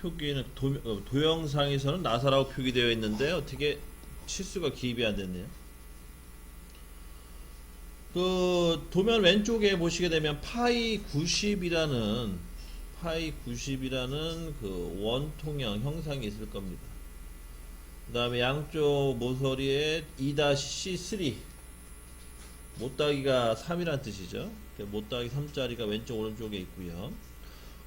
표기는 도형상에서는 나사라고 표기되어 있는데 어떻게 치수가 기입이 안 됐네요. 그 도면 왼쪽에 보시게 되면 파이 90이라는 그 원통형 형상이 있을 겁니다. 그 다음에 양쪽 모서리에 2-C3 못따기가 3이란 뜻이죠. 못따기 3자리가 왼쪽 오른쪽에 있고요.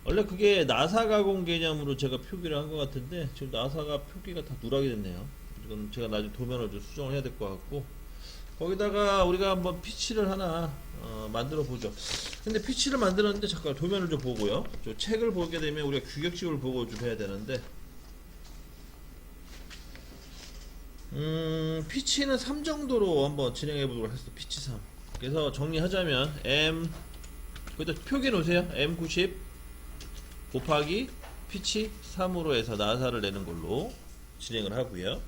원래 그게 나사 가공 개념으로 제가 표기를 한 것 같은데 지금 나사가 표기가 다 누락이 됐네요. 이건 제가 나중에 도면을 좀 수정을 해야 될 것 같고, 거기다가 우리가 한번 피치를 하나 만들어 보죠. 근데 피치를 만들었는데 잠깐 도면을 좀 보고요. 저 책을 보게 되면 우리가 규격식을 보고 좀 해야 되는데, 피치는 3 정도로 한번 진행해 보도록 하겠습니다. 피치 3. 그래서 정리하자면 거기다 표기해 놓으세요. M90 곱하기 피치 3으로 해서 나사를 내는 걸로 진행을 하고요.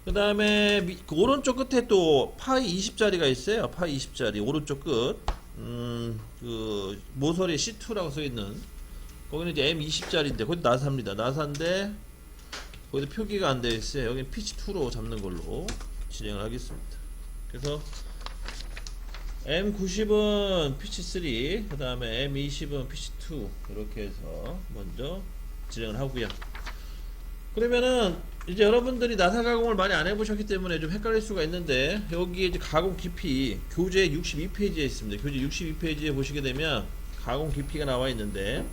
그 다음에 그 오른쪽 끝에 또 파이 20짜리가 있어요. 파이 20짜리 오른쪽 끝, 그 모서리 C2라고 써있는 거기는 이제 M20짜리인데 거기 나사입니다. 나사인데 거기도 표기가 안 되어 있어요. 여기는 피치 2로 잡는 걸로 진행을 하겠습니다. 그래서 M90은 피치 3, 그 다음에 M20은 피치 2 이렇게 해서 먼저 진행을 하고요. 그러면은 이제 여러분들이 나사 가공을 많이 안 해보셨기 때문에 좀 헷갈릴 수가 있는데, 여기에 이제 가공 깊이 교재 62페이지에 있습니다. 교재 62페이지에 보시게 되면 가공 깊이가 나와 있는데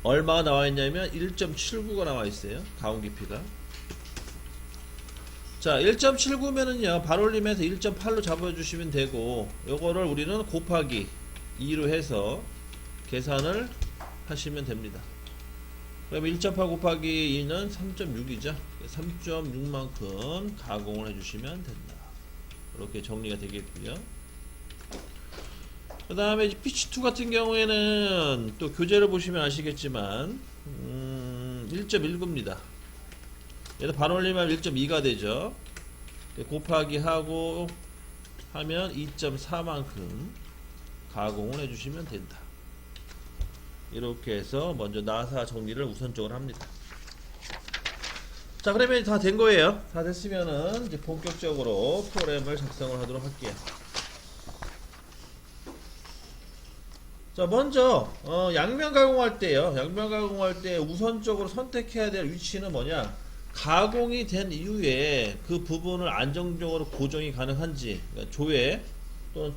얼마가 나와 있냐면 1.79가 나와 있어요. 가공 깊이가. 자, 1.79면은요 반올림해서 1.8로 잡아주시면 되고, 요거를 우리는 곱하기 2로 해서 계산을 하시면 됩니다. 그럼 1.8 곱하기 2는 3.6이죠. 3.6만큼 가공을 해주시면 된다. 이렇게 정리가 되겠고요. 그 다음에 피치2 같은 경우에는 또 교재를 보시면 아시겠지만 1.19입니다. 얘도 반올림하면 1.2가 되죠. 곱하기 하고 하면 2.4만큼 가공을 해주시면 된다. 이렇게 해서 먼저 나사 정리를 우선적으로 합니다. 자, 그러면 다 된 거예요. 다 됐으면은 이제 본격적으로 프로그램을 작성을 하도록 할게요. 자, 먼저 양면 가공할 때요. 양면 가공할 때 우선적으로 선택해야 될 위치는 뭐냐? 가공이 된 이후에 그 부분을 안정적으로 고정이 가능한지, 그러니까 조회 또는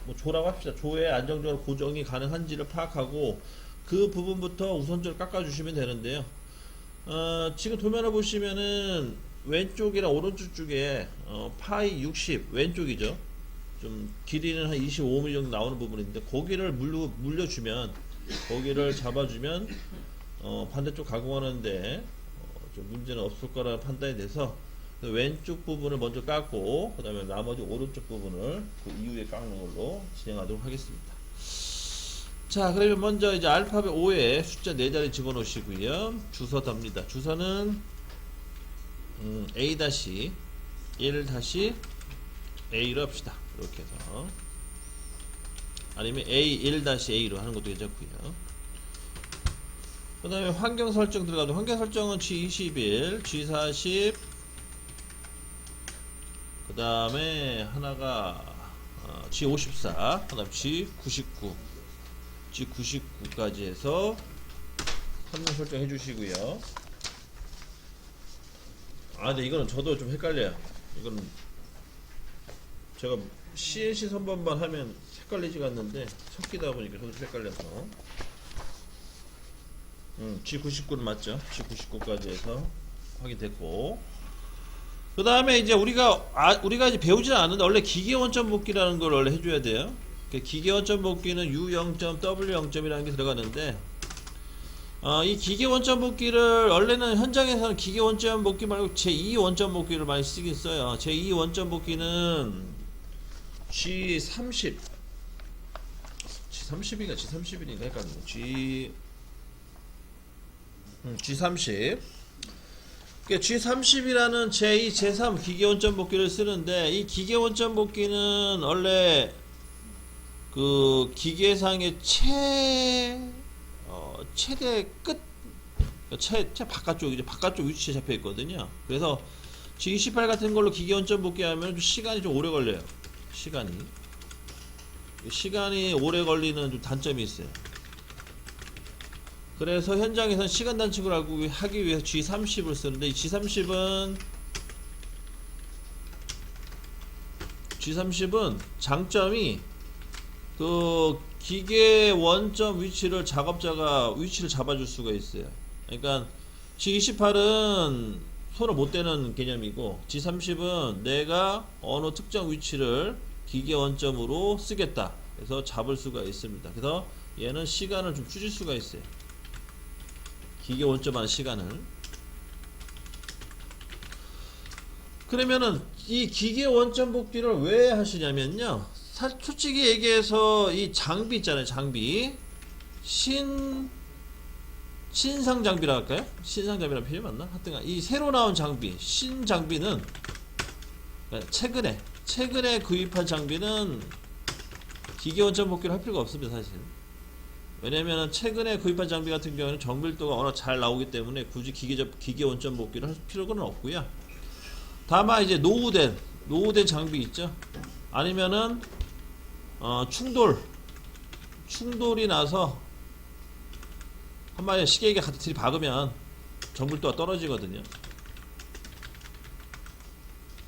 뭐 조라고 합시다. 조회에 안정적으로 고정이 가능한지를 파악하고 그 부분부터 우선적으로 깎아주시면 되는데요. 지금 도면을 보시면은 왼쪽이랑 오른쪽 쪽에 파이 60 왼쪽이죠. 좀 길이는 한 25mm 정도 나오는 부분인데 거기를 물려주면, 거기를 잡아주면 반대쪽 가공하는데 좀 문제는 없을 거라는 판단이 돼서 왼쪽 부분을 먼저 깎고 그 다음에 나머지 오른쪽 부분을 그 이후에 깎는 걸로 진행하도록 하겠습니다. 자, 그러면 먼저 이제 알파벳 5에 숫자 4자리 집어넣으시고요. 주소 답니다. 주소는 A-1-A로 합시다. 이렇게 해서, 아니면 A1-A로 하는 것도 괜찮고요. 그 다음에 환경 설정 들어가도, 환경 설정은 G21, G40, 그 다음에 하나가 G54, 그 다음 G99, G99까지 해서 환경 설정 해주시고요. 근데 이거는 저도 좀 헷갈려요. 이거는 제가 CNC 선반만 하면 헷갈리지가 않는데 섞이다 보니까 저도 좀 헷갈려서 G99는 맞죠? G99까지 해서 확인됐고, 그 다음에 이제 우리가 이제 배우지는 않는데 원래 기계 원점 복귀라는 걸 원래 해줘야 돼요. 기계 원점 복귀는 U0점, W0점이라는 게 들어가는데, 이 기계 원점 복귀를 원래는 현장에서는 기계 원점 복귀 말고 제2 원점 복귀를 많이 쓰긴 써요. 제2 원점 복귀는 G30, G30인가 G31인가 헷갈리네. G30. G30이라는 제2, 제3 기계 원점 복귀를 쓰는데, 이 기계 원점 복귀는 원래 그 기계상의 최대 끝, 최 바깥쪽, 이제 바깥쪽 위치에 잡혀 있거든요. 그래서 G28 같은 걸로 기계 원점 복귀하면 좀 시간이 좀 오래 걸려요. 시간이 오래 걸리는 좀 단점이 있어요. 그래서 현장에서는 시간 단축을 하기 위해서 G30을 쓰는데, 이 G30은 장점이 그 기계 원점 위치를 작업자가 위치를 잡아줄 수가 있어요. 그러니까 G28은 손을 못 대는 개념이고, G30은 내가 어느 특정 위치를 기계 원점으로 쓰겠다, 그래서 잡을 수가 있습니다. 그래서 얘는 시간을 좀 줄일 수가 있어요. 기계 원점한 시간을. 그러면은 이 기계 원점 복귀를 왜 하시냐면요, 솔직히 얘기해서 이 장비 있잖아요. 장비 신상 장비라 할까요? 신상 장비라는 표현이 맞나? 하여튼 이 새로 나온 장비, 신장비는 최근에 구입한 장비는 기계 원점 복귀를 할 필요가 없습니다, 사실. 왜냐면 최근에 구입한 장비 같은 경우는 정밀도가 워낙 잘 나오기 때문에 굳이 기계 원점 복귀를 할 필요는 없고요. 다만 이제 노후된 장비 있죠. 아니면은 충돌이 나서 한마디로 시계기가 같이 들이박으면 정밀도가 떨어지거든요.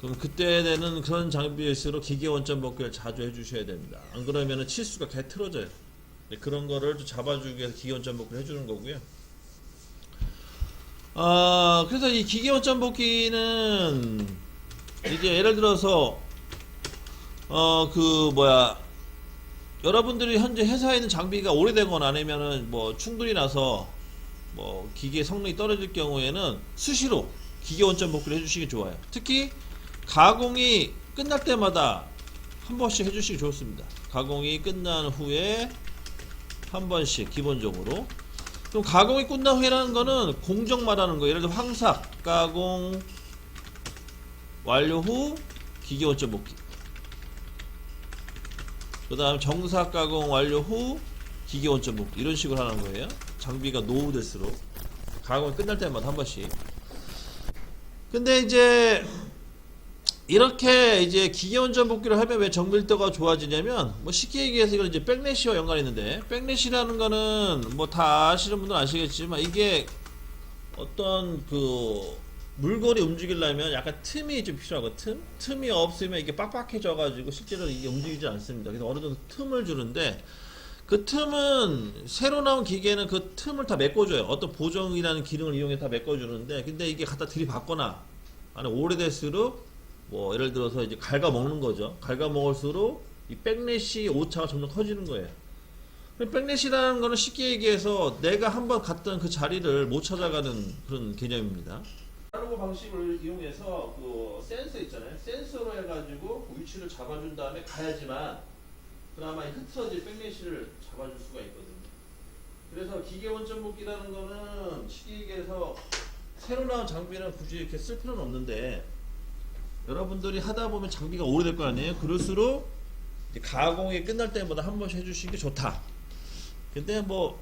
그럼 그때 되는 그런 장비일수록 기계 원점 복귀를 자주 해주셔야 됩니다. 안 그러면은 치수가 개 틀어져요. 그런 거를 좀 잡아주기 위해서 기계 원점 복귀를 해주는 거고요. 그래서 이 기계 원점 복귀는 이제 예를 들어서 여러분들이 현재 회사에 있는 장비가 오래되거나 아니면은 뭐 충돌이 나서 뭐 기계 성능이 떨어질 경우에는 수시로 기계 원점 복귀를 해주시기 좋아요. 특히 가공이 끝날 때마다 한 번씩 해주시기 좋습니다. 가공이 끝난 후에 한 번씩 기본적으로. 그럼 가공이 끝난 후에라는 거는 공정 말하는 거예요. 예를 들어 황삭 가공 완료 후 기계 원점 복귀, 그 다음 정삭 가공 완료 후 기계 원점 복귀, 이런 식으로 하는 거예요. 장비가 노후될수록 가공이 끝날 때마다 한 번씩. 근데 이제 이렇게 이제 기계 원점 복귀를 하면 왜 정밀도가 좋아지냐면, 뭐 쉽게 얘기해서 이건 이제 백래시와 연관이 있는데, 백래시라는 거는 뭐 다 아시는 분들은 아시겠지만, 이게 어떤 그 물건이 움직이려면 약간 틈이 좀 필요하고, 틈이 없으면 이게 빡빡해져 가지고 실제로 이게 움직이지 않습니다. 그래서 어느 정도 틈을 주는데, 그 틈은 새로 나온 기계는 그 틈을 다 메꿔줘요. 어떤 보정이라는 기능을 이용해 다 메꿔주는데, 근데 이게 갖다 들이받거나 아니 오래될수록 뭐 예를 들어서 이제 갉아먹는 거죠. 갉아먹을수록 이 백래시 오차가 점점 커지는 거예요. 백래시라는 거는 쉽게 얘기해서 내가 한번 갔던 그 자리를 못 찾아가는 그런 개념입니다. 아날로그 방식을 이용해서 그 센서 있잖아요. 센서로 해가지고 그 위치를 잡아준 다음에 가야지만 그나마 흐트러질 백래시를 잡아줄 수가 있거든요. 그래서 기계 원점 복귀라는 거는 쉽게 얘기해서 새로 나온 장비는 굳이 이렇게 쓸 필요는 없는데, 여러분들이 하다 보면 장비가 오래될 거 아니에요. 그럴수록 이제 가공이 끝날 때마다 한 번씩 해주시는 게 좋다. 근데 뭐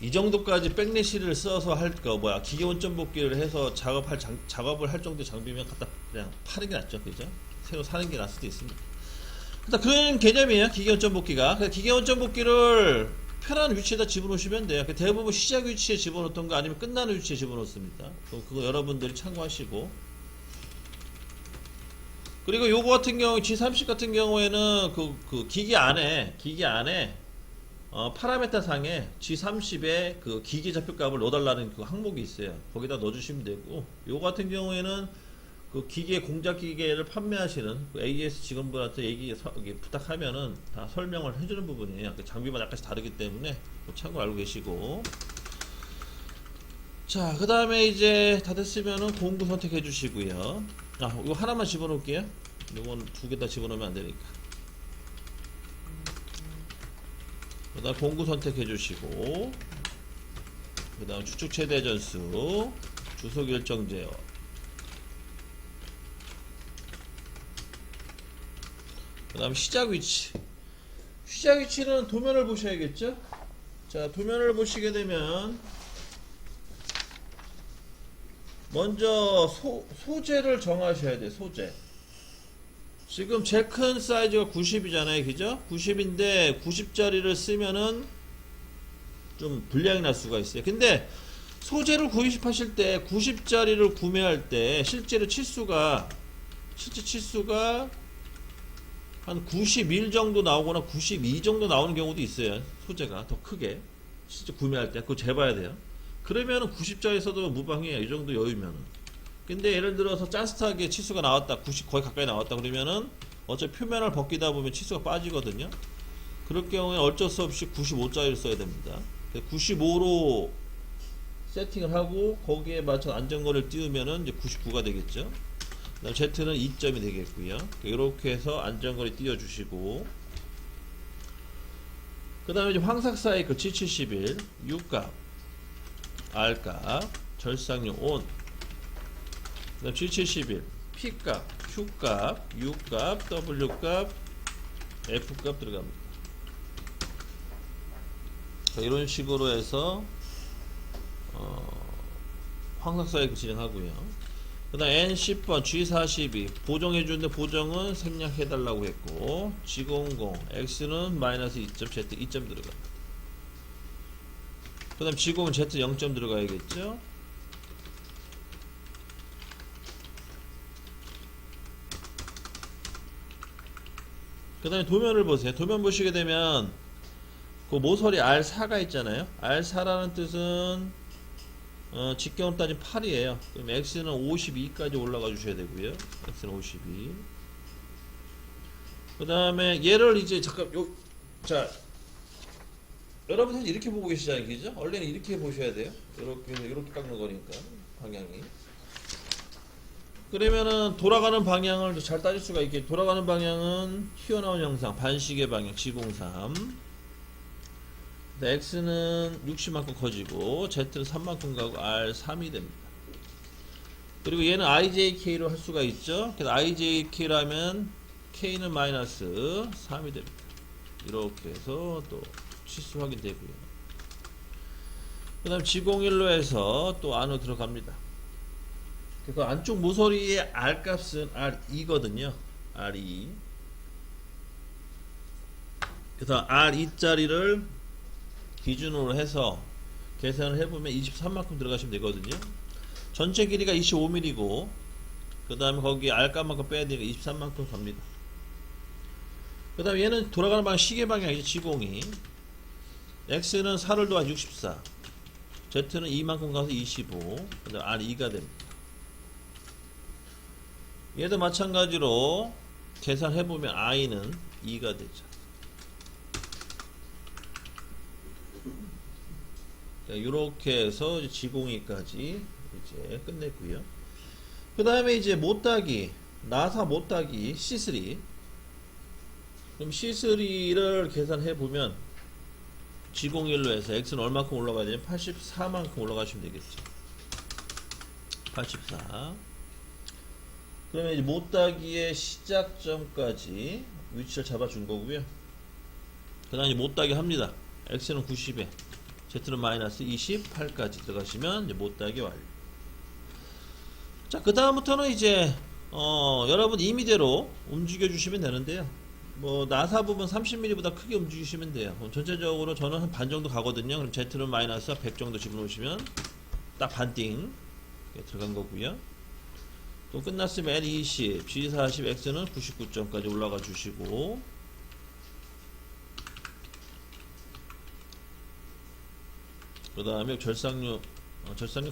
이 정도까지 백래시를 써서 기계 원점 복귀를 해서 작업을 할 정도의 장비면 갖다 그냥 파는 게 낫죠, 그죠? 새로 사는 게 나을 수도 있습니다. 일단 그런 개념이에요, 기계 원점 복귀가. 기계 원점 복귀를 편한 위치에다 집어넣으시면 돼요. 대부분 시작 위치에 집어넣던가 아니면 끝나는 위치에 집어넣습니다. 그거 여러분들이 참고하시고. 그리고 요거 같은 경우 G30 같은 경우에는 그 기계 안에 파라메타 상에 G30에 그 기계 좌표값을 넣어달라는 그 항목이 있어요. 거기다 넣어주시면 되고, 요거 같은 경우에는 그 기계 공작 기계를 판매하시는 그 AS 직원분한테 부탁하면은 다 설명을 해주는 부분이에요. 그 장비마다 약간씩 다르기 때문에 참고 알고 계시고. 자, 그 다음에 이제 다 됐으면은 공구 선택해 주시고요. 이거 하나만 집어넣을게요. 이건 두 개 다 집어넣으면 안 되니까. 그 다음 공구 선택해 주시고, 그 다음 추측 최대 전수, 주소 결정 제어, 그 다음 시작 위치는 도면을 보셔야겠죠. 자, 도면을 보시게 되면 먼저 소재를 정하셔야 돼요. 소재. 지금 제일 큰 사이즈가 90이잖아요. 그죠? 90인데 90짜리를 쓰면은 좀 불량이 날 수가 있어요. 근데 소재를 구입하실 때 90짜리를 구매할 때 실제 치수가 한 91 정도 나오거나 92 정도 나오는 경우도 있어요. 소재가 더 크게 실제 구매할 때 그거 재봐야 돼요. 그러면은 90짜리 써도 무방해요. 이 정도 여유면은. 근데 예를 들어서 짠스타하게 치수가 나왔다, 90 거의 가까이 나왔다 그러면은 어차피 표면을 벗기다 보면 치수가 빠지거든요. 그럴 경우에 어쩔 수 없이 95짜리를 써야 됩니다. 95로 세팅을 하고 거기에 맞춰 안전거리를 띄우면은 이제 99가 되겠죠. 그다음 Z는 2점이 되겠고요. 이렇게 해서 안전거리 띄워주시고, 그 다음에 이제 황삭 사이클 G71 U값, R값, 절삭력 ON, 그 다음 G71 P값, Q값, U값, W값, F값 들어갑니다. 이런 식으로 해서 황삭 사이클 진행하고요. 그 다음 N10번 G42 보정해주는데 보정은 생략해달라고 했고, G00 X는 마이너스 2점, Z 2점 들어갑니다. 그 다음 G00 Z 0점 들어가야겠죠. 그 다음에 도면을 보세요. 도면 보시게 되면 그 모서리 R4가 있잖아요. R4라는 뜻은 직경으로 따지면 8이에요. 그럼 X는 52까지 올라가 주셔야 되고요. X는 52. 그 다음에 얘를 이제 잠깐 자, 여러분 사실 이렇게 보고 계시잖아요, 그죠? 원래는 이렇게 보셔야 돼요. 이렇게 깎는 거니까 방향이. 그러면은 돌아가는 방향을 잘 따질 수가 있게, 돌아가는 방향은 튀어나온 형상 반시계 방향 G03. X는 60만큼 커지고 Z는 3만큼 가고 R3이 됩니다. 그리고 얘는 IJK로 할 수가 있죠. 그래서 IJK로 하면 K는 마이너스 3이 됩니다. 이렇게 해서 또 치수 확인되고요. 그 다음 G01로 해서 또 안으로 들어갑니다. 그래서 안쪽 모서리의 R값은 R2거든요. R2. 그래서 R2짜리를 기준으로 해서 계산을 해보면 23만큼 들어가시면 되거든요. 전체 길이가 25mm고 그 다음에 거기 R값만큼 빼야 되니까 23만큼 갑니다. 그 다음에 얘는 돌아가는 방향 시계 방향이죠. G02 X는 4를 더한 64, Z는 2만큼 가서 25, 그 다음 R2가 됩니다. 얘도 마찬가지로 계산해보면 I는 2가 되죠. 이렇게 해서 G02까지 이제 끝냈고요. 그 다음에 이제 못따기, 나사 못따기 C3. 그럼 C3를 계산해 보면 G01로 해서 X는 얼마큼 올라가야 되냐? 84만큼 올라가시면 되겠죠. 84. 그러면 이제 못따기의 시작점까지 위치를 잡아준 거고요. 그 다음에 못따기 합니다. X는 90에 Z는 마이너스 28까지 들어가시면 이제 못따기 완료. 자, 그 다음부터는 이제 여러분 임의대로 움직여 주시면 되는데요. 뭐 나사 부분 30mm보다 크게 움직이시면 돼요. 그럼 전체적으로 저는 한 반 정도 가거든요. 그럼 Z는 마이너스 100 정도 집어넣으시면 딱 반띵 들어간 거고요. 또 끝났으면 L20, G40, X는 99점까지 올라가 주시고, 그 다음에 절삭류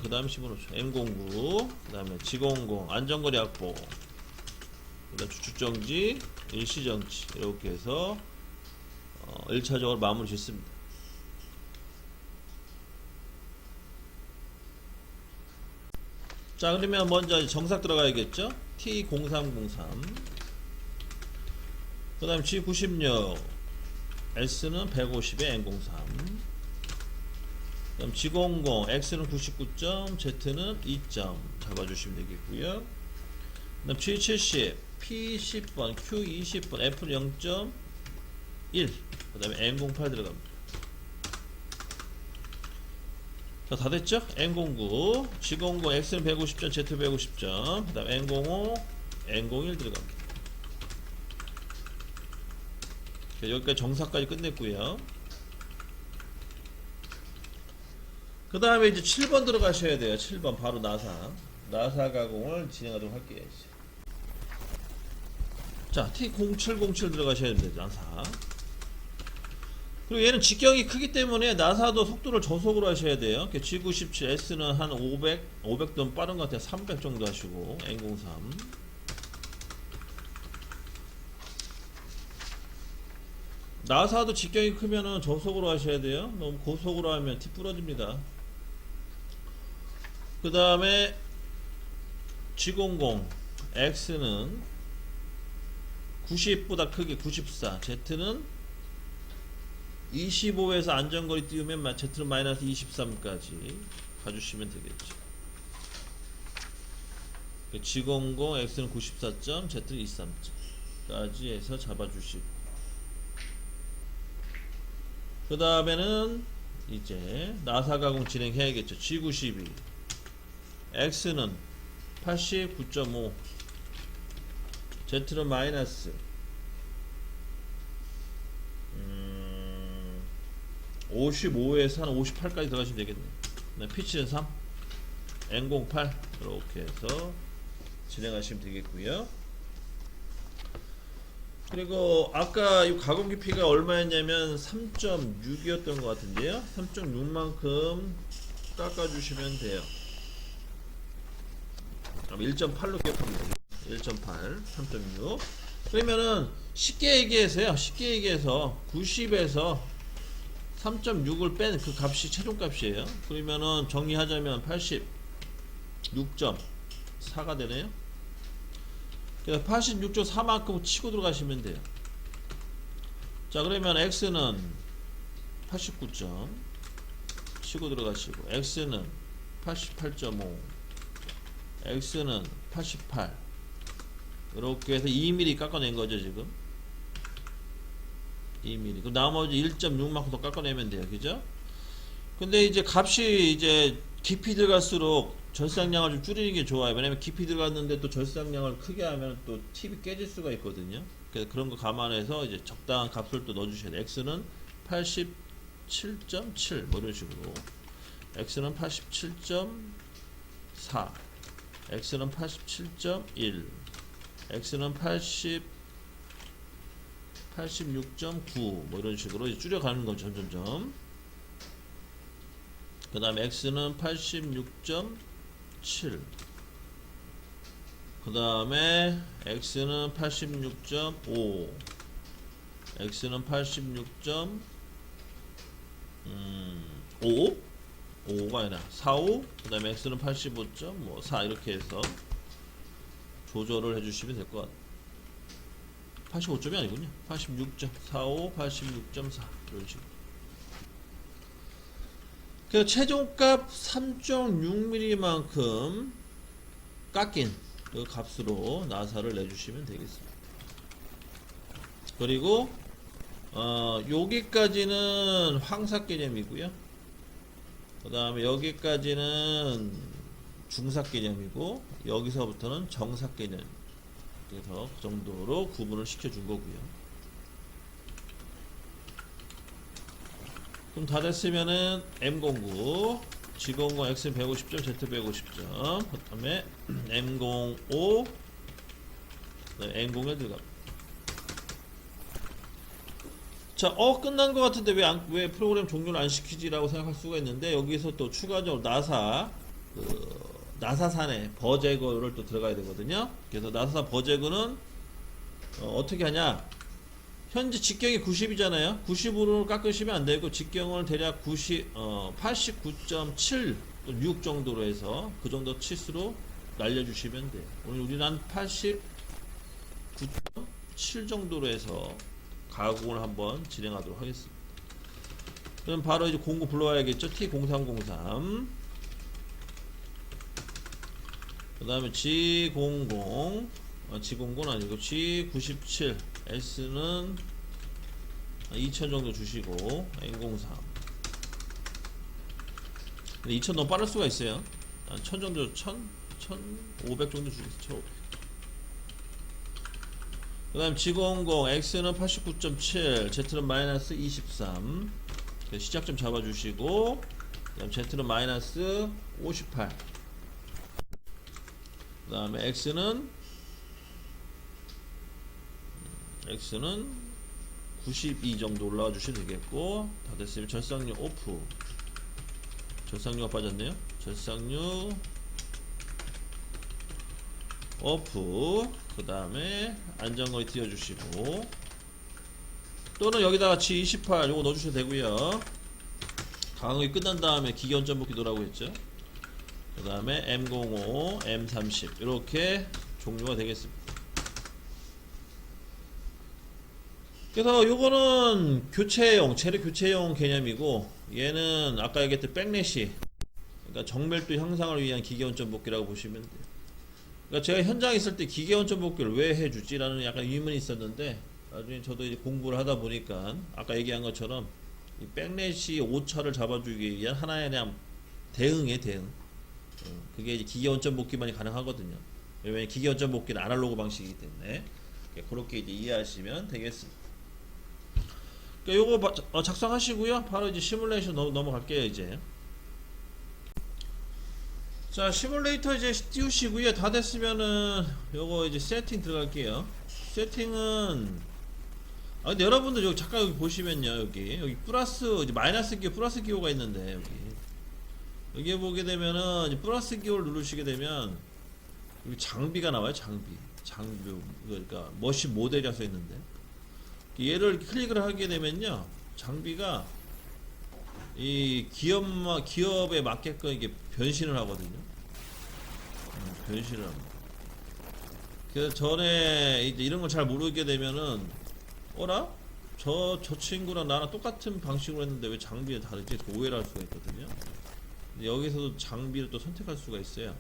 그 다음에 집어넣죠. M09, 그 다음에 G00 안전거리 확보, 그 다음 주축정지, 일시정지, 이렇게 해서 1차적으로 마무리 짓습니다. 자, 그러면 먼저 정삭 들어가야겠죠. T0303, 그 다음 G96, S는 150에 N03, 그 다음 G00, X는 99점, Z는 2점 잡아주시면 되겠고요. 그 다음 G70, P10번, Q20번, F는 0.1, 그 다음에 N08 들어갑니다. 자, 다 됐죠? N09, G09, X는 150점, Z 150점, 그 다음 N05, N01 들어갑니다. 여기까지 정사까지 끝냈고요. 그 다음에 이제 7번 들어가셔야 돼요. 7번 바로 나사 가공을 진행하도록 할게요. 이제. 자, T0707 들어가셔야 됩니다. 나사. 그리고 얘는 직경이 크기 때문에 나사도 속도를 저속으로 하셔야 돼요. G97, S는 한 500도 빠른 것 같아요. 300 정도 하시고, N03. 나사도 직경이 크면은 저속으로 하셔야 돼요. 너무 고속으로 하면 티 부러집니다. 그 다음에 G00, X는 90보다 크게 94, Z는 25에서 안전거리 띄우면 Z는 마이너스 23까지 가주시면 되겠죠. G00, X는 94점, Z는 23점까지 해서 잡아주시고, 그 다음에는 이제 나사 가공 진행해야겠죠. G92, X는 89.5, Z는 마이너스 55에서 한 58까지 들어가시면 되겠네요. 피치는 3, N08 이렇게 해서 진행하시면 되겠고요. 그리고 아까 이 가공 깊이가 얼마였냐면 3.6이었던 것 같은데요. 3.6만큼 깎아주시면 돼요. 1.8로 기억합니다. 1.8, 3.6. 그러면은 쉽게 얘기해서요. 90에서 3.6을 뺀 그 값이 최종값이에요. 그러면은 정리하자면 86.4가 되네요. 그래서 86.4만큼 치고 들어가시면 돼요. 자, 그러면 X는 89점 치고 들어가시고, X는 88.5, X는 88, 이렇게 해서 2mm 깎아낸 거죠, 지금. 2mm. 그럼 나머지 1.6만큼 더 깎아내면 돼요, 그죠? 근데 이제 값이 이제 깊이 들어갈수록 절삭량을 좀 줄이는 게 좋아요. 왜냐면 깊이 들어갔는데 또 절삭량을 크게 하면 또 팁이 깨질 수가 있거든요. 그래서 그런 거 감안해서 이제 적당한 값을 또 넣어주셔야 돼요. X는 87.7 뭐 이런 식으로, X는 87.4, X는 87.1, X는 86.9 뭐 이런 식으로 이제 줄여가는 거죠, 점점점. 그 다음에 X는 86.7, 그 다음에 X는 86.5, X는 86.5, 5가 아니라 45, 그 다음에 X는 85.4 이렇게 해서 조절을 해주시면 될 것 같아요. 85점이 아니군요. 86.45, 86.4 이런 식으로. 그래서 최종값 3.6mm만큼 깎인 그 값으로 나사를 내주시면 되겠습니다. 그리고 여기까지는 황사 개념이고요. 그 다음에 여기까지는 중사 개념이고, 여기서부터는 정사 개념. 그래서 그 정도로 구분을 시켜준 거고요. 그럼 다 됐으면은 M09, G00, X 150점, Z 150점, 그 다음에 M05, N01 들어갑니다. 자, 끝난 것 같은데 왜 프로그램 종료를 안 시키지라고 생각할 수가 있는데, 여기서 또 추가적으로 나사산에 버제거를 또 들어가야 되거든요. 그래서 나사산 버제거는 어떻게 하냐? 현재 직경이 90이잖아요. 90으로 깎으시면 안 되고, 직경을 대략 89.7, 또 6 정도로 해서 그 정도 치수로 날려주시면 돼요. 오늘 우리는 한 89.7 정도로 해서 가공을 한번 진행하도록 하겠습니다. 그럼 바로 이제 공구 불러와야겠죠. T0303. 그 다음에 G00, G00는 아니고 G97, S는 2000 정도 주시고, N03. 근데 2000 너무 빠를 수가 있어요. 한 1000 정도, 1500 정도 주겠어. 1500. 그 다음 G00 X는 89.7, Z는 마이너스 23. 시작점 잡아주시고, 그 다음 Z는 마이너스 58. 그 다음에 X는 92 정도 올라와 주시면 되겠고, 다 됐으면 절상류 오프. 절상류가 빠졌네요. 절상류 오프. 그 다음에 안전거리 띄워주시고, 또는 여기다가 G28 요거 넣어주셔도 되고요. 강의 끝난 다음에 기계원점 복귀 넣으라고 했죠. 그 다음에 M05, M30 이렇게 종류가 되겠습니다. 그래서 요거는 교체용, 재료 교체용 개념이고, 얘는 아까 얘기했던 백래시, 그러니까 정밀도 향상을 위한 기계원점 복귀라고 보시면 돼요. 그러니까 제가 현장에 있을 때 기계원점 복귀를 왜 해주지라는 약간 의문이 있었는데, 나중에 저도 이제 공부를 하다 보니까 아까 얘기한 것처럼 이 백래시 오차를 잡아주기 위한 하나의 그냥 대응의 대응. 그게 이제 기계원점 복귀만이 가능하거든요. 왜냐면 기계원점 복귀는 아날로그 방식이기 때문에 그렇게 이제 이해하시면 되겠습니다. 그러니까 요거 작성하시고요. 바로 이제 시뮬레이션 넘어갈게요. 이제 자, 시뮬레이터 이제 띄우시고요. 다 됐으면은 요거 이제 세팅 들어갈게요. 세팅은 근데 여러분들 여기 잠깐 여기 보시면요. 여기 플러스 이제 마이너스 기호, 플러스 기호가 있는데 여기에 보게 되면은 이제 플러스 기호를 누르시게 되면 여기 장비가 나와요. 장비 그러니까 머신 모델이라 써 있는데, 얘를 클릭을 하게 되면요, 장비가 이 기업에 맞게끔 이게 변신을 하거든요. 변신을 합니다. 그래서 전에 이제 이런 걸 잘 모르게 되면은, 어라? 저 친구랑 나랑 똑같은 방식으로 했는데 왜 장비가 다르지? 오해를 할 수가 있거든요. 근데 여기서도 장비를 또 선택할 수가 있어요.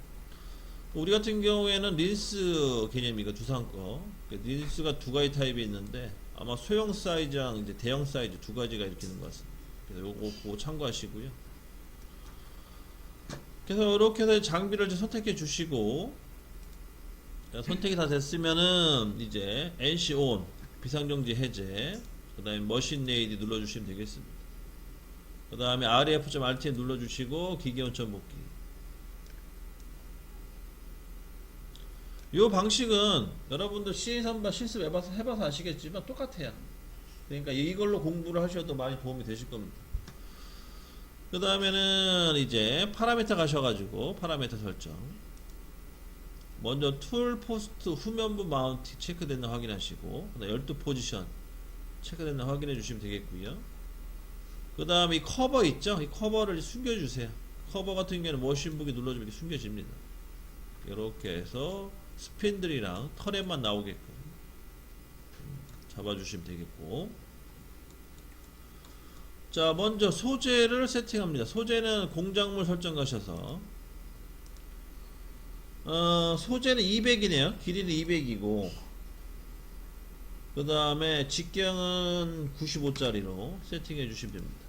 우리 같은 경우에는 린스 개념이고, 두산 거. 린스가 두 가지 타입이 있는데, 아마 소형 사이즈랑 이제 대형 사이즈 두 가지가 이렇게 있는 것 같습니다. 그래서 요거 참고하시고요. 그래서 이렇게 해서 장비를 이제 선택해 주시고, 선택이 다 됐으면은 이제 NC ON 비상정지 해제, 그 다음에 머신 레이디 눌러주시면 되겠습니다. 그 다음에 RF.RTM 눌러주시고 기계원점 복귀. 이 방식은 여러분들 C3반 실습 해봐서 아시겠지만 똑같아요. 그러니까 이걸로 공부를 하셔도 많이 도움이 되실 겁니다. 그 다음에는 이제 파라미터 가셔가지고 파라미터 설정, 먼저 툴 포스트 후면부 마운트 체크됐나 확인하시고, 그 다음 12 포지션 체크됐나 확인해 주시면 되겠고요. 그 다음에 이 커버 있죠? 이 커버를 숨겨주세요. 커버 같은 경우는 머신북이 눌러주면 이렇게 숨겨집니다. 이렇게 해서 스핀들이랑 터렛만 나오게끔 잡아주시면 되겠고, 자, 먼저 소재를 세팅합니다. 소재는 공작물 설정 가셔서 소재는 200이네요. 길이는 200이고, 그 다음에 직경은 95짜리로 세팅해 주시면 됩니다.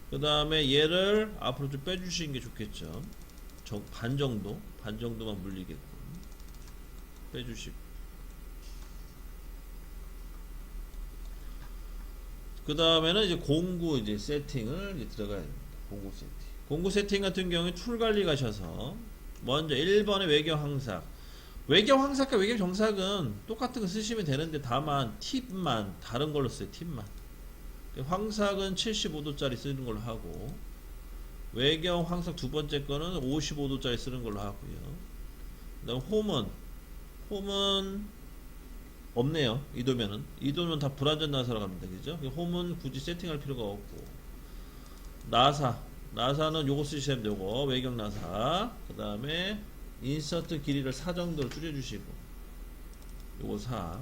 그 다음에 얘를 앞으로 좀 빼주시는 게 좋겠죠. 반 정도만 물리게끔 빼주시고, 그 다음에는 이제 공구 이제 세팅을 이제 들어가야 됩니다. 공구 세팅 같은 경우에 툴 관리 가셔서 먼저 1번의 외경 항삭. 외경 항삭과 외경 정삭은 똑같은 거 쓰시면 되는데, 다만 팁만 다른 걸로 써요. 팁만. 황삭은 75도짜리 쓰는 걸로 하고, 외경 황삭 두 번째 거는 55도짜리 쓰는 걸로 하고요. 그 다음 홈은 없네요. 이도면 다 불완전 나사로 갑니다. 그죠? 홈은 굳이 세팅할 필요가 없고, 나사는 요거 쓰시면 되고, 외경 나사. 그 다음에 인서트 길이를 4 정도로 줄여주시고, 요거 4.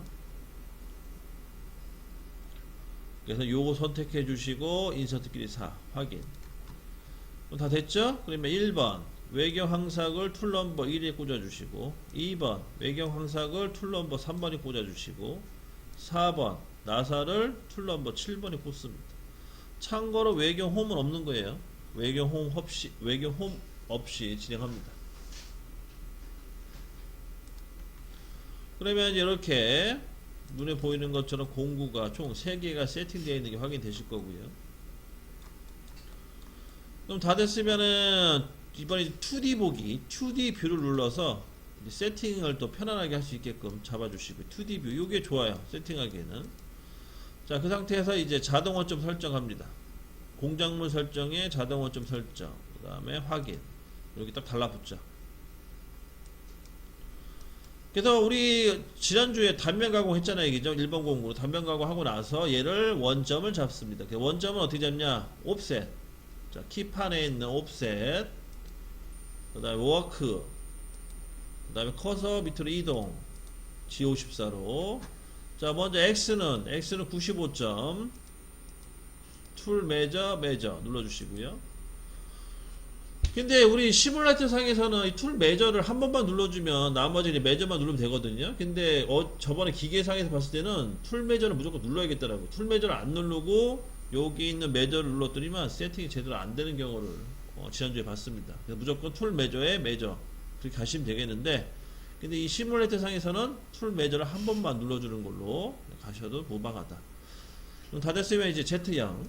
그래서 요거 선택해 주시고 인서트 길이 4 확인. 다 됐죠? 그러면 1번 외경 항삭을 툴 넘버 1에 꽂아주시고, 2번 외경 항삭을 툴 넘버 3번에 꽂아주시고, 4번 나사를 툴 넘버 7번에 꽂습니다. 참고로 외경 홈은 없는 거예요. 외경 홈 없이 진행합니다. 그러면 이렇게 눈에 보이는 것처럼 공구가 총 3개가 세팅되어 있는 게 확인되실 거고요. 그럼 다 됐으면은 이번에 2D 보기, 2D 뷰를 눌러서 세팅을 또 편안하게 할 수 있게끔 잡아주시고 2D 뷰, 이게 좋아요. 세팅하기에는. 자, 그 상태에서 이제 자동 원점 설정합니다. 공작물 설정에 자동 원점 설정, 그 다음에 확인. 이렇게 딱 달라붙죠. 그래서 우리 지난주에 단면 가공 했잖아요. 이게죠. 1번 공구로 단면 가공 하고 나서 얘를 원점을 잡습니다. 원점은 어떻게 잡냐? 옵셋. 자, 키판에 있는 옵셋. 그 다음에 워크. 그 다음에 커서 밑으로 이동. G54로. 자, 먼저 X는 95점. 툴 매저 눌러주시고요. 근데 우리 시뮬레이터 상에서는 이 툴 매저를 한 번만 눌러주면 나머지 매저만 누르면 되거든요. 근데 저번에 기계상에서 봤을 때는 툴 매저를 무조건 눌러야겠더라고. 툴 매저를 안 누르고 여기 있는 매저를 눌렀더니만 세팅이 제대로 안 되는 경우를 지난주에 봤습니다. 그래서 무조건 툴 매저에 매저 그렇게 가시면 되겠는데, 근데 이 시뮬레이터 상에서는 툴 매저를 한 번만 눌러주는 걸로 가셔도 무방하다. 그럼 다 됐으면 이제 Z형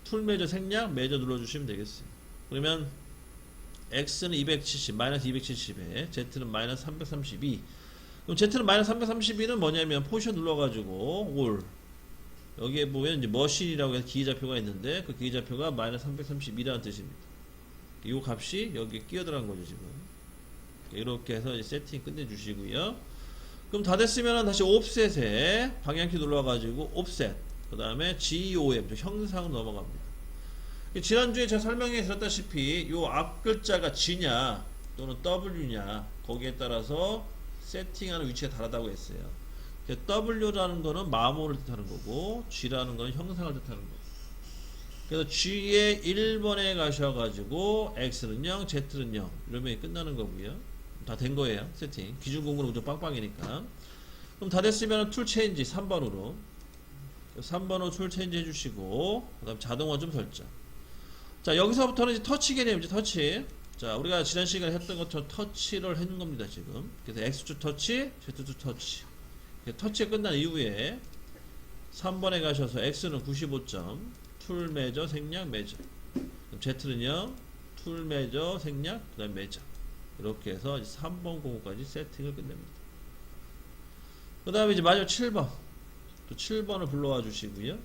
툴 매저 생략 매저 눌러주시면 되겠어요. 그러면 X는 270, 마이너스 270에 Z는 마이너스 332. 그럼 Z는 마이너스 332는 뭐냐면 포지션 눌러가지고 올 여기에 보면 이제 머신이라고 해서 기계좌표가 있는데 그 기계좌표가 마이너스 332라는 뜻입니다. 이 값이 여기에 끼어 들어간 거죠 지금. 이렇게 해서 이제 세팅 끝내주시고요. 그럼 다 됐으면 다시 옵셋에 방향키 눌러가지고 옵셋, 그 다음에 GOM 형상 넘어갑니다. 지난주에 제가 설명해 드렸다시피 요 앞 글자가 G냐 또는 W냐 거기에 따라서 세팅하는 위치가 다르다고 했어요. W라는 거는 마모를 뜻하는 거고 G라는 거는 형상을 뜻하는 거고, 그래서 G의 1번에 가셔가지고 X는 0, Z는 0 이러면 끝나는 거고요. 다 된 거예요. 세팅 기준 공구는 무조건 빵빵이니까. 그럼 다 됐으면 툴 체인지 3번으로 툴 체인지 해주시고, 그 다음 자동 원점 설정. 자, 여기서부터는 이제 터치 개념이죠. 터치. 자, 우리가 지난 시간에 했던 것처럼 터치를 해놓은 겁니다 지금. 그래서 X축 터치, Z축 터치. 터치가 끝난 이후에 3번에 가셔서 X는 95점 툴 매저 생략 매저, Z는 0 툴 매저 생략 그 다음 매저. 이렇게 해서 3번 공구까지 세팅을 끝냅니다. 그 다음에 이제 마지막 7번 또 7번을 불러와 주시고요.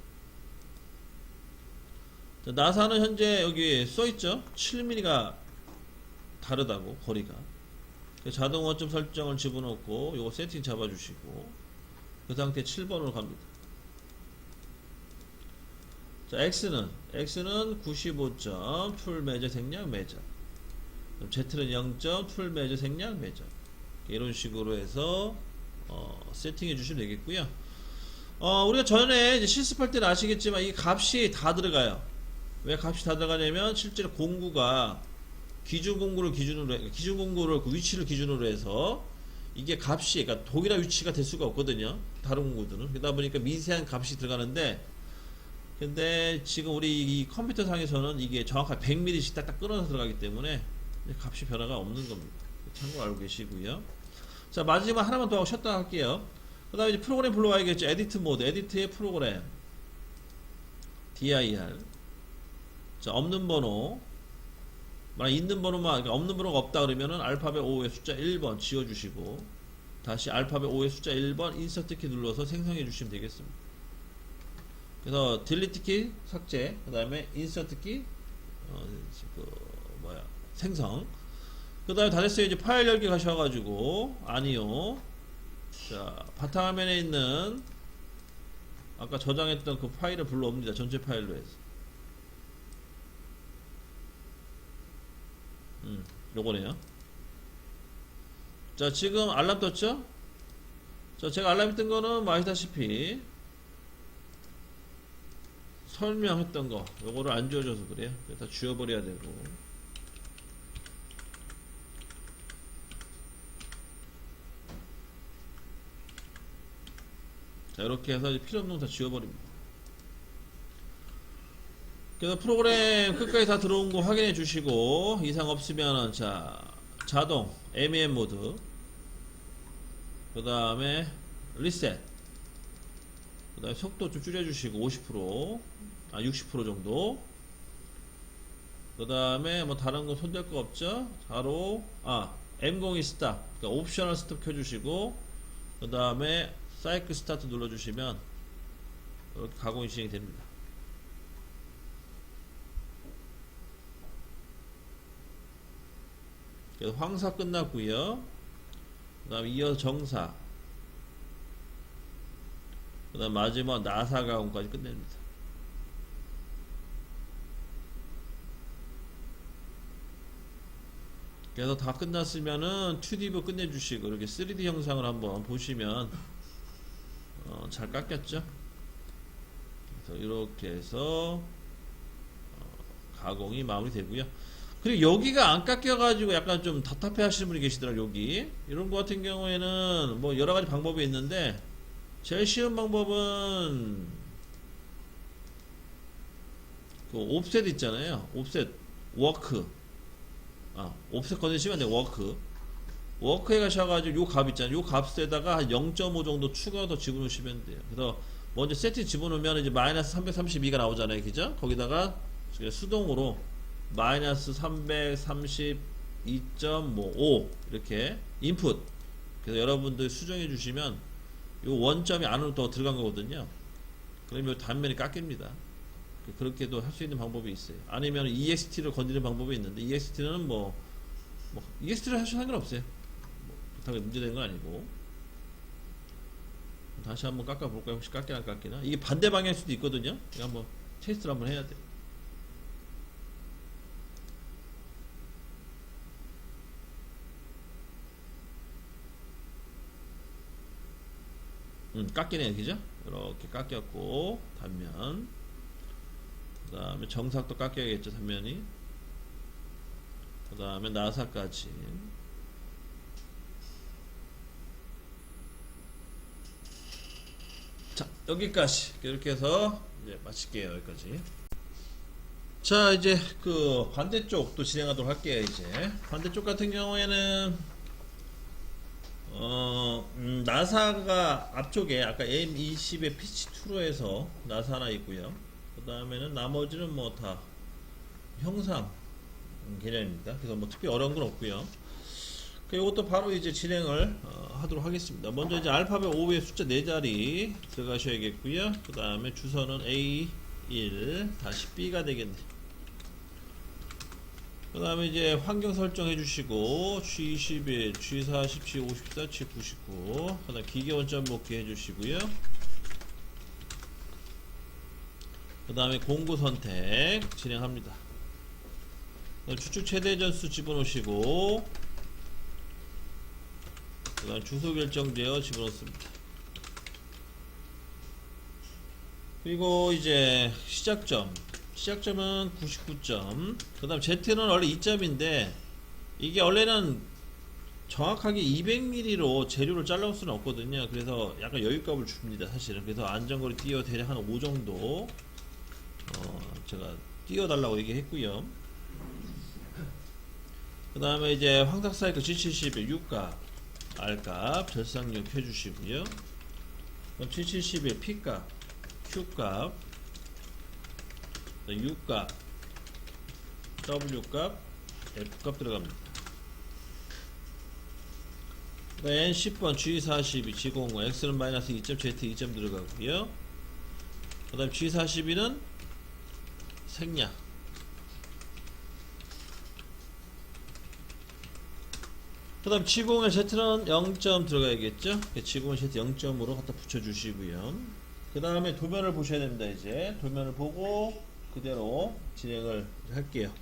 자, 나사는 현재 여기 써있죠. 7mm가 다르다고 거리가. 자동 원점 설정을 집어넣고 요거 세팅 잡아주시고 그 상태 7번으로 갑니다. 자, X는 95점 툴 매저 생략 매저, Z는 0점 툴 매저 생략 매저. 이런 식으로 해서 세팅해 주시면 되겠고요. 우리가 전에 이제 실습할 때는 아시겠지만 이 값이 다 들어가요. 왜 값이 다 들어가냐면 실제로 공구가 기준 공구를 그 위치를 기준으로 해서 이게 값이 그러니까 동일한 위치가 될 수가 없거든요. 다른 공구들은. 그러다 보니까 미세한 값이 들어가는데, 근데 지금 우리 이 컴퓨터 상에서는 이게 정확하게 100mm씩 딱딱 끊어서 들어가기 때문에 값이 변화가 없는 겁니다. 참고로 알고 계시고요. 자, 마지막 하나만 더 하고 쉬었다 할게요. 그 다음에 이제 프로그램 불러와야겠죠. 에디트 모드, 에디트의 프로그램 dir. 자, 없는 번호, 만약 있는 번호만, 그러니까 없는 번호가 없다 그러면은 알파벳 5의 숫자 1번 지워주시고 다시 알파벳 5의 숫자 1번 인서트 키 눌러서 생성해 주시면 되겠습니다. 그래서 딜리트 키 삭제, 그 다음에 인서트 키 생성. 그 다음에 다 됐어요. 이제 파일 열기 가셔가지고 아니요. 자, 바탕화면에 있는 아까 저장했던 그 파일을 불러옵니다. 전체 파일로 해서. 요거네요. 자, 지금 알람 떴죠? 자, 제가 알람이 뜬 거는 아시다시피 설명했던 거 요거를 안 지워줘서 그래요. 다 지워버려야 되고. 자, 이렇게 해서 필요 없는 거 다 지워버립니다. 그래서 프로그램 끝까지 다 들어온 거 확인해 주시고 이상 없으면은 자 자동 MEM 모드 그 다음에 리셋 그 다음에 속도 좀 줄여주시고 50% 60% 정도 그 다음에 뭐 다른 거 손댈 거 없죠 바로 M02 스탑 그러니까 옵셔널 스탑 켜주시고 그 다음에 사이클 스타트 눌러주시면 이렇게 가공이 진행이 됩니다. 그래서 황사 끝났고요. 그 다음에 이어서 정사 그 다음 마지막 나사 가공까지 끝냅니다. 그래서 다 끝났으면은 2D뷰 끝내주시고 이렇게 3D 형상을 한번 보시면 잘 깎였죠? 그래서 이렇게 해서 가공이 마무리되고요. 그리고 여기가 안 깎여가지고 약간 좀 답답해 하시는 분이 계시더라고요. 여기 이런 거 같은 경우에는 뭐 여러가지 방법이 있는데 제일 쉬운 방법은 그 옵셋 있잖아요. 옵셋 워크 옵셋 건드시면 돼요. 워크에 가셔가지고 요 값 있잖아요. 요 값에다가 한 0.5 정도 추가 더 집어넣으시면 돼요. 그래서 먼저 세팅 집어넣으면 이제 마이너스 332가 나오잖아요. 그죠? 거기다가 수동으로 마이너스 332.5 이렇게 인풋. 그래서 여러분들 수정해 주시면 요 원점이 안으로 더 들어간 거거든요. 그러면 단면이 깎입니다. 그렇게도 할 수 있는 방법이 있어요. 아니면 EXT를 건드리는 방법이 있는데 EXT는 EXT를 하셔도 상관없어요. 그렇다고 문제되는 건 아니고. 다시 한번 깎아볼까요? 혹시 깎이나 안 깎이나? 이게 반대 방향일 수도 있거든요. 이거 한번 테스트를 한번 해야 돼요. 깎이네요. 그죠? 이렇게 깎였고 단면 그 다음에 정삭도 깎여야겠죠. 단면이 그 다음에 나사까지 자 여기까지 이렇게 해서 이제 마칠게요. 여기까지. 자 이제 그 반대쪽도 진행하도록 할게요. 이제 반대쪽 같은 경우에는 나사가 앞쪽에 아까 M20의 피치2로 해서 나사 하나 있고요. 그 다음에는 나머지는 뭐 다 형상 개념입니다. 그래서 뭐 특별히 어려운 건 없고요. 이것도 바로 이제 진행을 하도록 하겠습니다. 먼저 이제 알파벳 5의 숫자 4자리 들어가셔야겠고요. 그 다음에 주소는 A1-B가 되겠네. 그 다음에 이제 환경 설정해 주시고 G21, G40, G54, G99 그 다음 기계 원점 복귀 해 주시고요. 그 다음에 공구 선택 진행합니다. 추측 최대 전수 집어넣으시고 그 다음 주소 결정 제어 집어넣습니다. 그리고 이제 시작점은 99점. 그 다음 Z는 원래 2점인데 이게 원래는 정확하게 200mm로 재료를 잘라올 수는 없거든요. 그래서 약간 여유값을 줍니다. 사실은. 그래서 안전거리 띄어 대략 한 5 정도 제가 띄워달라고 얘기했고요. 그 다음에 이제 황삭 사이클 G70의 U값, R값, 절상력 해주시고요. 그럼 G70의 P값, Q값, U값, W값, F값 들어갑니다. N10번 G42, G05, X는 마이너스 2점, Z 2점 들어가고요. 그 다음 G42는 생략. 그 다음 G01 Z는 0점 들어가야겠죠? G01 Z 0점으로 갖다 붙여주시고요. 그 다음에 도면을 보셔야 됩니다. 이제 도면을 보고 그대로 진행을 할게요.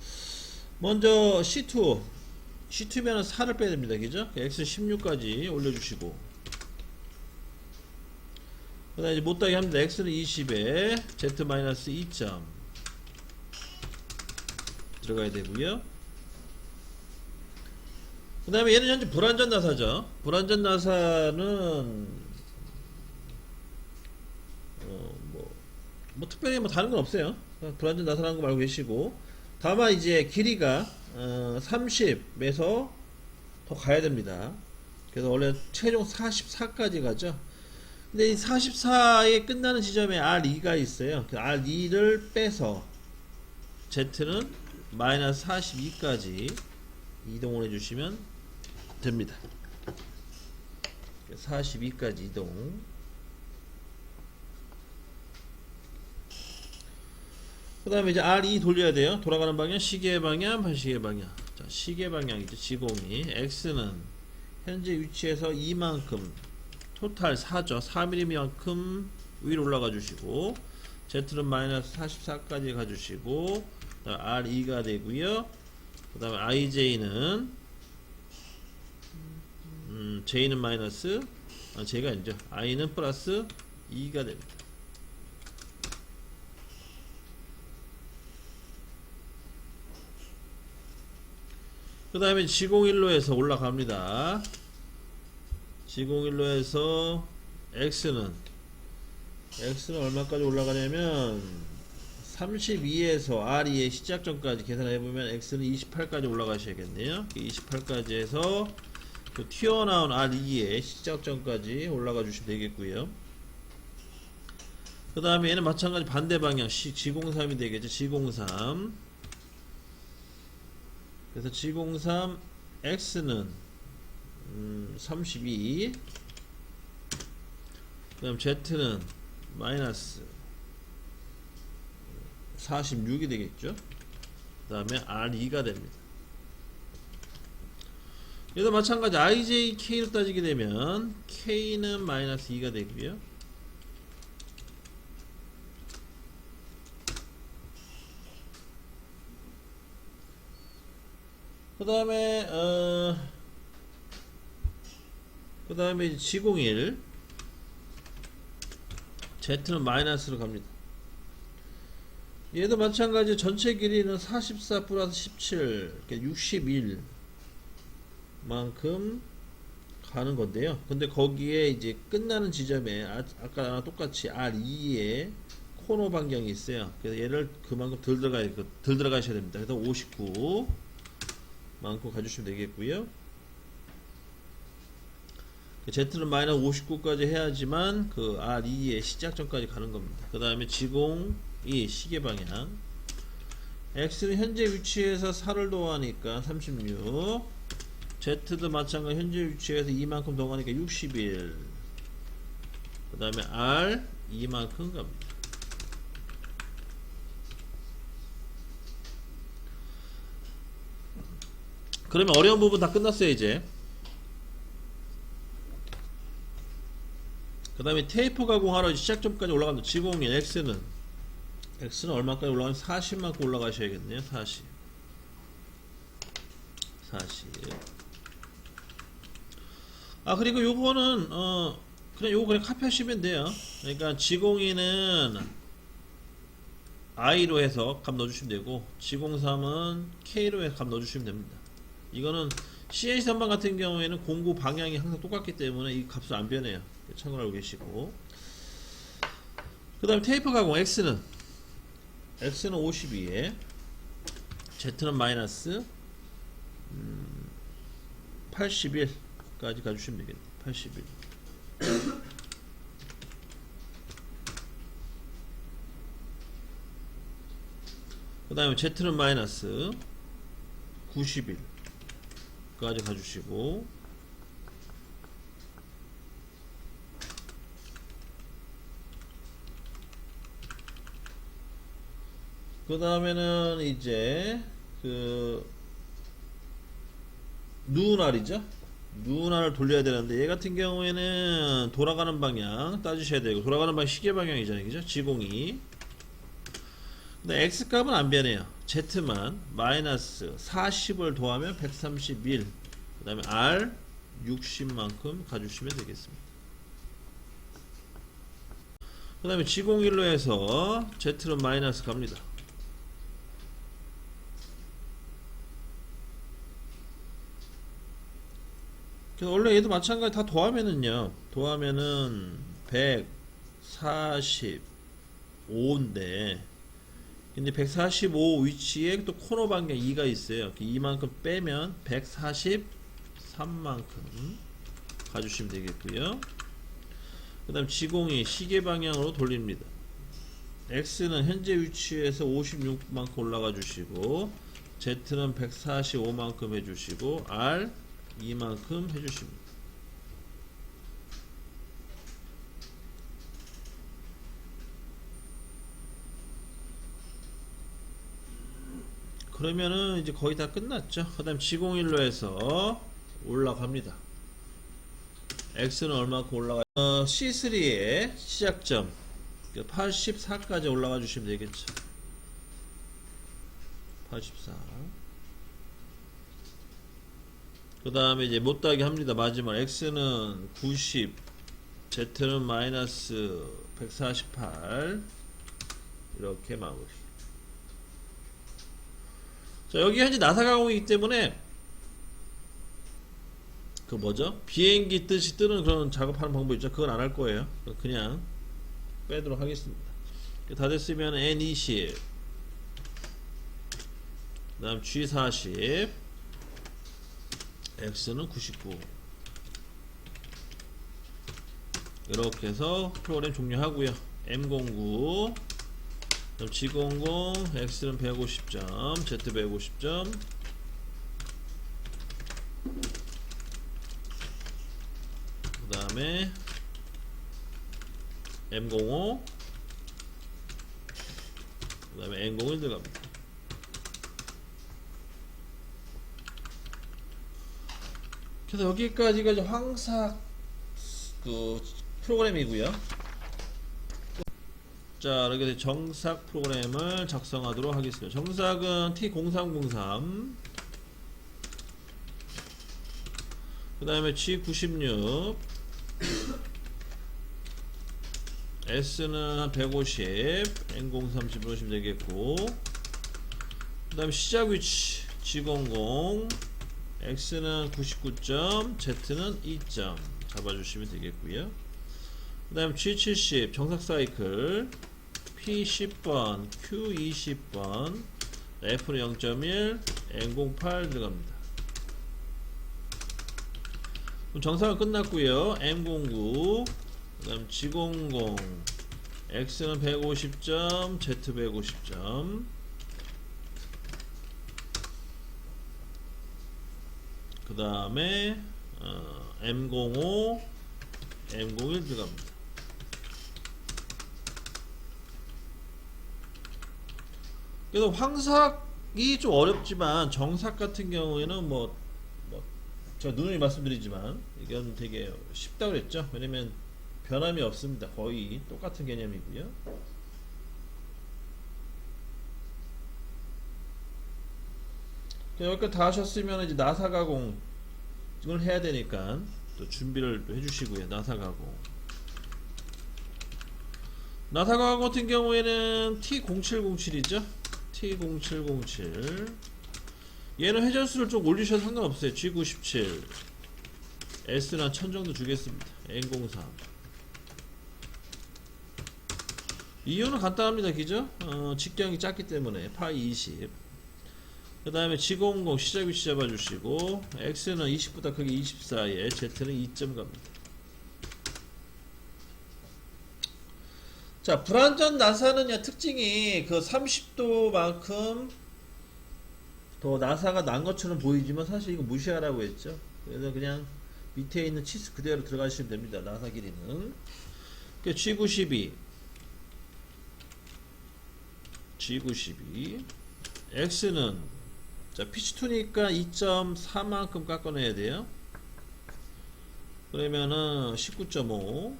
먼저 C2면은 4를 빼야 됩니다. 그죠? X16까지 올려주시고 그 다음에 이제 못하게 합니다. X는 20에 Z-2점 들어가야 되고요. 그 다음에 얘는 현재 불완전 나사죠. 불완전 나사는 뭐 특별히 뭐 다른 건 없어요. 불안전 나타나는 거 알고 계시고, 다만 이제 길이가 30에서 더 가야 됩니다. 그래서 원래 최종 44까지 가죠. 근데 이 44에 끝나는 지점에 R2가 있어요. 그 R2를 빼서 Z는 마이너스 42까지 이동을 해주시면 됩니다. 42까지 이동. 그 다음에 이제 R2 돌려야 돼요. 돌아가는 방향, 시계 방향, 반시계 방향. 자, 시계 방향이죠. 지공이. X는 현재 위치에서 이만큼, 토탈 4죠. 4mm만큼 위로 올라가 주시고, Z는 마이너스 44까지 가주시고, R2가 되고요. 그 다음에 IJ는 J는 마이너스, J가 아니죠. I는 플러스 2가 됩니다. 그 다음에 지공일로에서 올라갑니다. 지공일로에서 X는 얼마까지 올라가냐면 32에서 R2의 시작점까지 계산해보면 X는 28까지 올라가셔야겠네요. 28까지 해서 그 튀어나온 R2의 시작점까지 올라가 주시면 되겠고요. 그 다음에 얘는 마찬가지 반대 방향 G03이 되겠죠. G03. 그래서 G03 X는 32, 그 다음 Z는 마이너스 46이 되겠죠. 그 다음에 R2가 됩니다. 얘도 마찬가지 IJ K로 따지게 되면 K는 마이너스 2가 되고요. 그 다음에 G01 Z는 마이너스로 갑니다. 얘도 마찬가지 전체 길이는 44 플러스 17 61 만큼 가는 건데요. 근데 거기에 이제 끝나는 지점에 아까랑 똑같이 R2에 코너 반경이 있어요. 그래서 얘를 그만큼 덜 들어가셔야 됩니다. 그래서 59 만큼 가주시면 되겠고요. Z는 마이너스 59까지 해야지만 그 R2의 시작점까지 가는 겁니다. 그 다음에 G02 시계 방향. X는 현재 위치에서 4를 더하니까 36. Z도 마찬가지 현재 위치에서 이만큼 더하니까 61. 그 다음에 R 이만큼 갑니다. 그러면 어려운 부분 다 끝났어요 이제. 그 다음에 테이프 가공하러 시작점까지 올라갑니다. G01 X는 얼마까지 올라가면 40만큼 올라가셔야겠네요. 40 그리고 요거는 요거 그냥 카피하시면 돼요. 그러니까 G02는 I로 해서 값 넣어주시면 되고 G03은 K로 해서 값 넣어주시면 됩니다. 이거는 CNC 선반 같은 경우에는 공구 방향이 항상 똑같기 때문에 이 값은 안 변해요. 참고하고 계시고. 그 다음에 테이프 가공 X는 52에 Z는 마이너스 81까지 가주시면 되겠네요. 81. 그 다음에 Z는 마이너스 91까지 가주시고, 그 다음에는 이제 누운알이죠. 누운알을 돌려야 되는데 얘 같은 경우에는 돌아가는 방향 따지셔야 되고, 돌아가는 방향 시계 방향이잖아요, 그죠? G02. 근데 X 값은 안 변해요. Z만 마이너스 40을 더하면 131. 그 다음에 R 60만큼 가주시면 되겠습니다. 그 다음에 G01로 해서 Z는 마이너스 갑니다. 원래 얘도 마찬가지 다 더하면은 145인데 근데 145 위치에 또 코너 방향 2가 있어요. 이만큼 빼면 143만큼 가주시면 되겠고요. 그 다음 지공이 시계 방향으로 돌립니다. X는 현재 위치에서 56만큼 올라가 주시고, Z는 145만큼 해주시고, R 이만큼 해주십니다. 그러면은 이제 거의 다 끝났죠. 그 다음 지공일로 해서 올라갑니다. X는 얼마큼 올라가요? C3의 시작점 84까지 올라가 주시면 되겠죠. 84. 그 다음에 이제 못다하게 합니다. 마지막 X는 90, Z는 마이너스 148. 이렇게 마무리. 자, 여기 현재 나사 가공이기 때문에 그 뭐죠? 비행기 뜻이 뜨는 그런 작업하는 방법 있죠? 그건 안 할 거예요. 그냥 빼도록 하겠습니다. 다 됐으면 N20, 그 다음 G40, X는 99. 이렇게 해서 프로그램 종료하고요. M09, G00, X는 150점, Z 150점. 그 다음에 M05, 그 다음에 N01 들어갑니다. 그래서 여기까지가 이제 황사 그 프로그램이고요. 자, 이렇게 정삭 프로그램을 작성하도록 하겠습니다. 정삭은 T0303, 그 다음에 G96, S는 한 150, N03 집어넣으시면 되겠고, 그 다음에 시작 위치 G00, X는 99점, Z는 2점 잡아주시면 되겠고요. 그 다음에 G70 정삭 사이클, P10번, Q20번, F는 0.1, N08 들어갑니다. 그럼 정삭은 끝났고요. M09, 그 다음 G00, X는 150점, Z 150점. 그 다음에 M05, M01 들어갑니다. 그래서 황삭이 좀 어렵지만 정삭 같은 경우에는 제가 누누이 말씀드리지만 이건 되게 쉽다고 그랬죠. 왜냐면 변함이 없습니다. 거의 똑같은 개념이고요. 여기까지 다 하셨으면 이제 나사 가공을 해야 되니까 또 준비를 해주시고요. 나사 가공. 나사 가공 같은 경우에는 T0707이죠. T0707. 얘는 회전수를 좀 올리셔도 상관없어요. G97, S는 한 1000 정도 주겠습니다. N03. 이유는 간단합니다. 그죠? 직경이 작기 때문에 파이 20. 그 다음에 G00 시작 위치 잡아주시고, X는 20보다 크게 24에 Z는 2점 갑니다. 자, 불완전 나사는 특징이 그 30도만큼 더 나사가 난 것처럼 보이지만 사실 이거 무시하라고 했죠. 그래서 그냥 밑에 있는 치수 그대로 들어가시면 됩니다. 나사 길이는. G92, X는 자, 피치2니까 2.4만큼 깎아내야 돼요. 그러면은 19.5.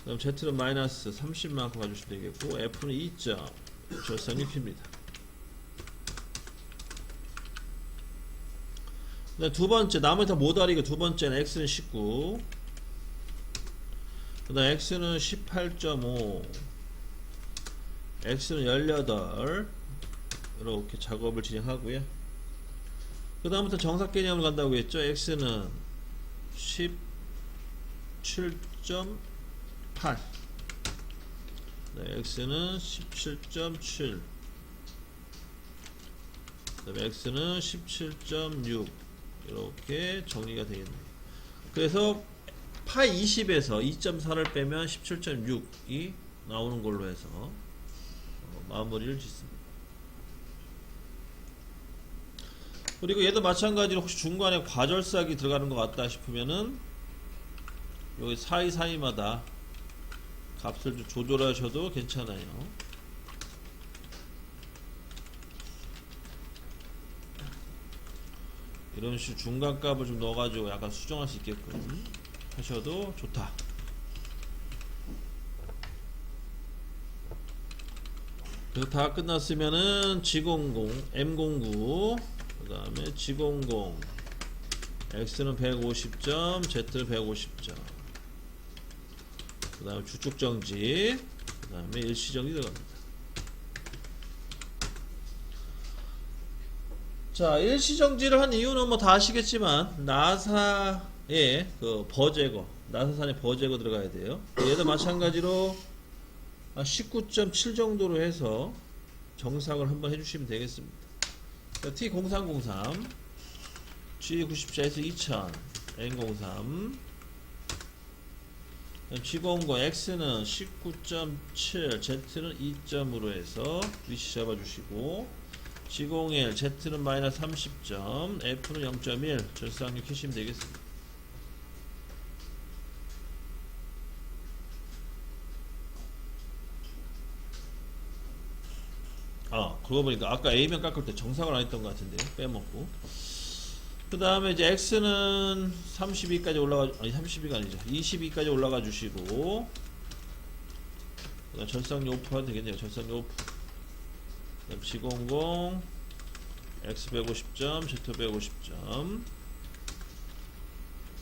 그럼 Z는 마이너스 30만큼 가주시면 되겠고, F는 2점. 절선 1p입니다. 두 번째, 나머지 다 모다리고 두 번째는 X는 19. 그 다음 X는 18.5. X는 18. 이렇게 작업을 진행하고요. 그 다음부터 정삭 개념을 간다고 했죠. X는 17.8. 네, x는 17.7, 그다음에 x는 17.6 이렇게 정리가 되겠네요. 그래서 파이 20에서 2.4를 빼면 17.6이 나오는 걸로 해서 마무리를 짓습니다. 그리고 얘도 마찬가지로 혹시 중간에 과절삭이 들어가는 것 같다 싶으면은 여기 사이사이마다 값을 좀 조절하셔도 괜찮아요. 이런 식으로 중간 값을 좀 넣어가지고 약간 수정할 수 있게끔 하셔도 좋다. 그래서 다 끝났으면은 G00, M09, 그 다음에 G00, X는 150점, Z는 150점, 그 다음에 주축정지, 그 다음에 일시정지 들어갑니다. 자, 일시정지를 한 이유는 뭐 다 아시겠지만 나사의 그 버제거, 나사산의 버제거 들어가야 돼요. 얘도 마찬가지로 19.7 정도로 해서 정삭을 한번 해주시면 되겠습니다. T0303, G94에서 2000, N03, G00, X는 19.7, Z는 2점으로 해서 위치 잡아주시고, G01, Z는 마이너스 30점, F는 0.1, 절삭률 켜시면 되겠습니다. 그러고 보니까 아까 A면 깎을 때 정삭을 안 했던 것 같은데 빼먹고. 그 다음에 이제 X는 32까지 올라가, 아니 32가 아니죠, 22까지 올라가 주시고, 절삭률 5% 되겠네요. 절삭률 5%. 그 다음 G00, X 150점, Z 150점,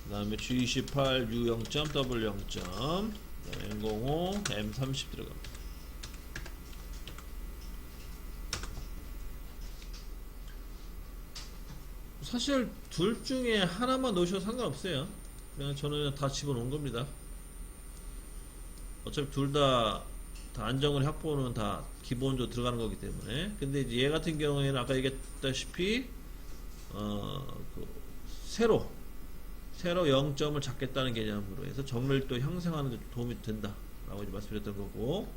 그 다음에 G28, U 0점, W 0점, 그 다음에 M05, M30 들어갑니다. 사실 둘 중에 하나만 넣으셔도 상관없어요. 그냥 저는 다 집어넣은 겁니다. 어차피 둘 다 안정을 확보는 다 기본적으로 들어가는 거기 때문에. 근데 이제 얘 같은 경우에는 아까 얘기했다시피 그 세로 0점을 잡겠다는 개념으로 해서 정밀도 형성하는 데 도움이 된다 라고 이제 말씀드렸던 거고,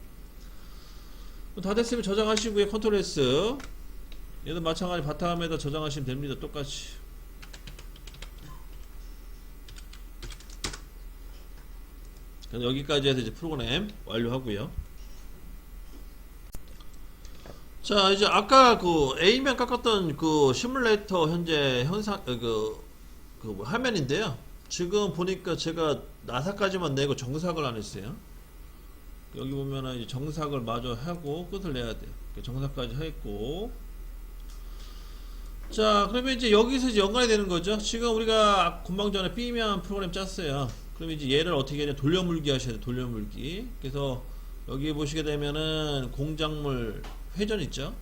다 됐으면 저장하시고요. 컨트롤 S, 얘도 마찬가지 바탕화면에다 저장하시면 됩니다. 똑같이. 여기까지 해서 이제 프로그램 완료하고요. 자, 이제 아까 그 A면 깎았던 그 시뮬레이터 현재 현상 화면인데요. 지금 보니까 제가 나사까지만 내고 정삭을 안 했어요. 여기 보면은 이제 정삭을 마저 하고 끝을 내야 돼요. 정삭까지 했고, 자, 그러면 이제 여기서 이제 연관이 되는 거죠. 지금 우리가 금방 전에 B면 프로그램 짰어요. 그럼 이제 얘를 어떻게 하냐, 돌려물기 하셔야 돼요. 돌려물기. 그래서 여기 보시게 되면은 공작물 회전 있죠.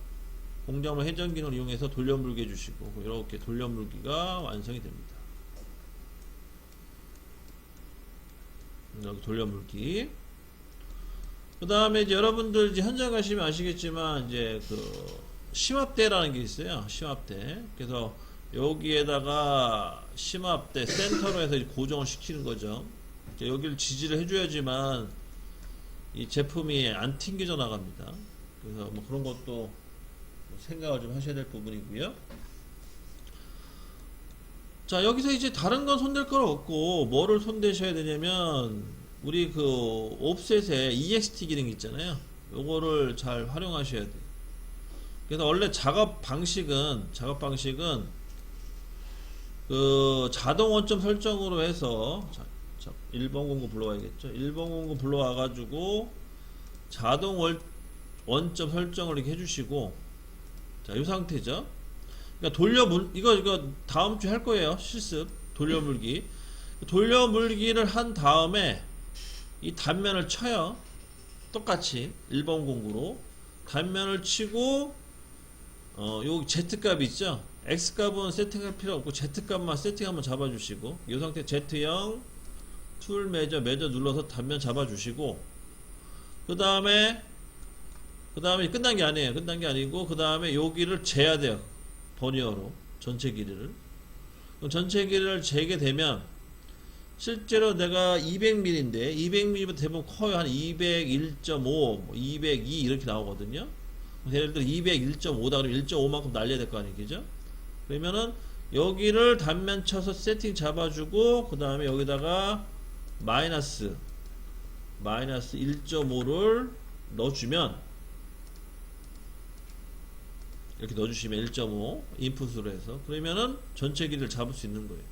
공작물 회전 기능을 이용해서 돌려물기 해주시고, 이렇게 돌려물기가 완성이 됩니다. 여기 돌려물기. 그 다음에 이제 여러분들 이제 현장 가시면 아시겠지만 이제 그 심압대라는 게 있어요. 심압대. 그래서 여기에다가 심압대 센터로 해서 고정을 시키는 거죠. 여기를 지지를 해줘야지만 이 제품이 안 튕겨져 나갑니다. 그래서 뭐 그런 것도 생각을 좀 하셔야 될 부분이고요. 자, 여기서 이제 다른 건 손댈 건 없고 뭐를 손대셔야 되냐면 우리 그 옵셋의 EXT 기능 있잖아요. 요거를 잘 활용하셔야 돼요. 그래서 원래 작업 방식은 그 자동 원점 설정으로 해서 1번 공구 불러와야겠죠. 1번 공구 불러와 가지고 자동 원점 설정을 이렇게 해주시고, 자, 이 상태죠. 그러니까 이거 다음 주에 할 거예요. 실습 돌려물기를 한 다음에 이 단면을 쳐요. 똑같이 1번 공구로 단면을 치고, 요 Z값 있죠? X값은 세팅할 필요 없고 Z값만 세팅 한번 잡아주시고, 이 상태 Z0 툴 매저 눌러서 단면 잡아주시고, 그 다음에 끝난 게 아니에요. 끝난 게 아니고 그 다음에 여기를 재야 돼요. 버니어로 전체 길이를. 그럼 전체 길이를 재게 되면 실제로 내가 200mm인데 200mm보다 대부분 커요. 한 201.5, 202 이렇게 나오거든요. 예를 들어 201.5다 그러면 1.5만큼 날려야 될 거 아니겠죠? 그러면은 여기를 단면 쳐서 세팅 잡아주고 그 다음에 여기다가 마이너스 1.5를 넣어주면 이렇게 넣어주시면 1.5 인풋으로 해서 그러면은 전체 길이를 잡을 수 있는 거예요.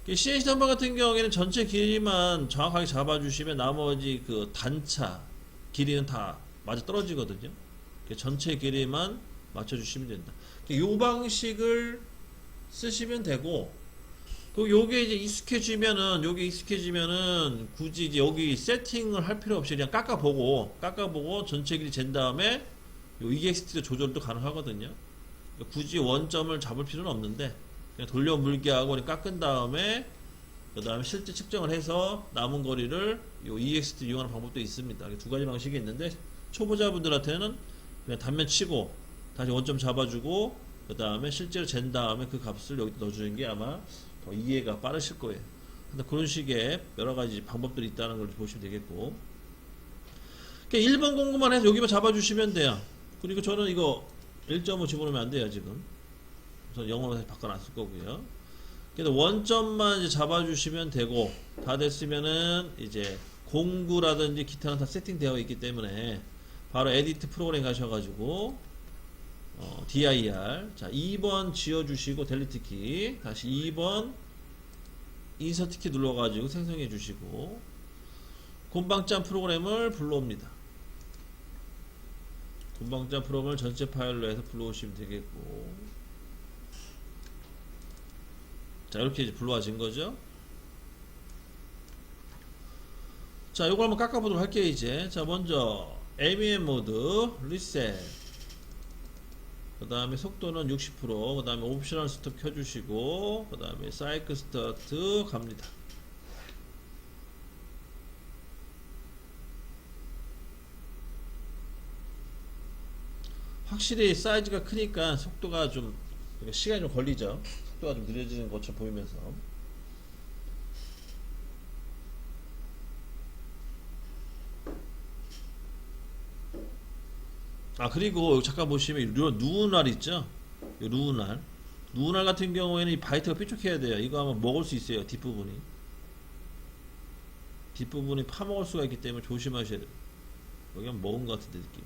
CNC 덤버 같은 경우에는 전체 길이만 정확하게 잡아주시면 나머지 그 단차 길이는 다 맞아 떨어지거든요. 전체 길이만 맞춰주시면 된다. 이 방식을 쓰시면 되고, 그 요게 이제 익숙해지면은 굳이 이제 여기 세팅을 할 필요 없이 그냥 깎아보고 전체 길이 잰 다음에 요 EXT 조절도 가능하거든요. 굳이 원점을 잡을 필요는 없는데 그냥 돌려 물게 하고 그냥 깎은 다음에 그 다음에 실제 측정을 해서 남은 거리를 요 EXT 이용하는 방법도 있습니다. 두 가지 방식이 있는데 초보자분들한테는 그냥 단면 치고 다시 원점 잡아주고 그 다음에 실제로 잰 다음에 그 값을 여기 넣어주는 게 아마 더 이해가 빠르실 거예요. 근데 그런 식의 여러 가지 방법들이 있다는 걸 보시면 되겠고, 1번 공구만 해서 여기만 잡아주시면 돼요. 그리고 저는 이거 1.5 집어넣으면 안 돼요 지금. 우선 영어로 다시 바꿔놨을 거고요. 그래서 원점만 이제 잡아주시면 되고, 다 됐으면은 이제 공구라든지 기타는 다 세팅되어 있기 때문에 바로 에디트 프로그램 가셔가지고 dir 자 2번 지어주시고 델리트 키, 다시 2번 인서트 키 눌러가지고 생성해 주시고 곰방짠 프로그램을 불러옵니다. 곰방짠 프로그램을 전체 파일로 해서 불러오시면 되겠고, 자 이렇게 이제 불러와진 거죠. 자 요거 한번 깎아보도록 할게요. 이제 자 먼저 AMM 모드 리셋, 그 다음에 속도는 60%, 그 다음에 옵셔널 스톱 켜주시고 그 다음에 사이클 스타트 갑니다. 확실히 사이즈가 크니까 속도가 좀 시간이 좀 걸리죠. 속도가 좀 느려지는 것처럼 보이면서. 그리고 잠깐 보시면 누날 있죠? 누날 같은 경우에는 이 바이트가 삐죽해야 돼요. 이거 아마 먹을 수 있어요. 뒷부분이 파먹을 수가 있기 때문에 조심하셔야 돼요. 여기 한번 먹은 것 같은데 느낌이.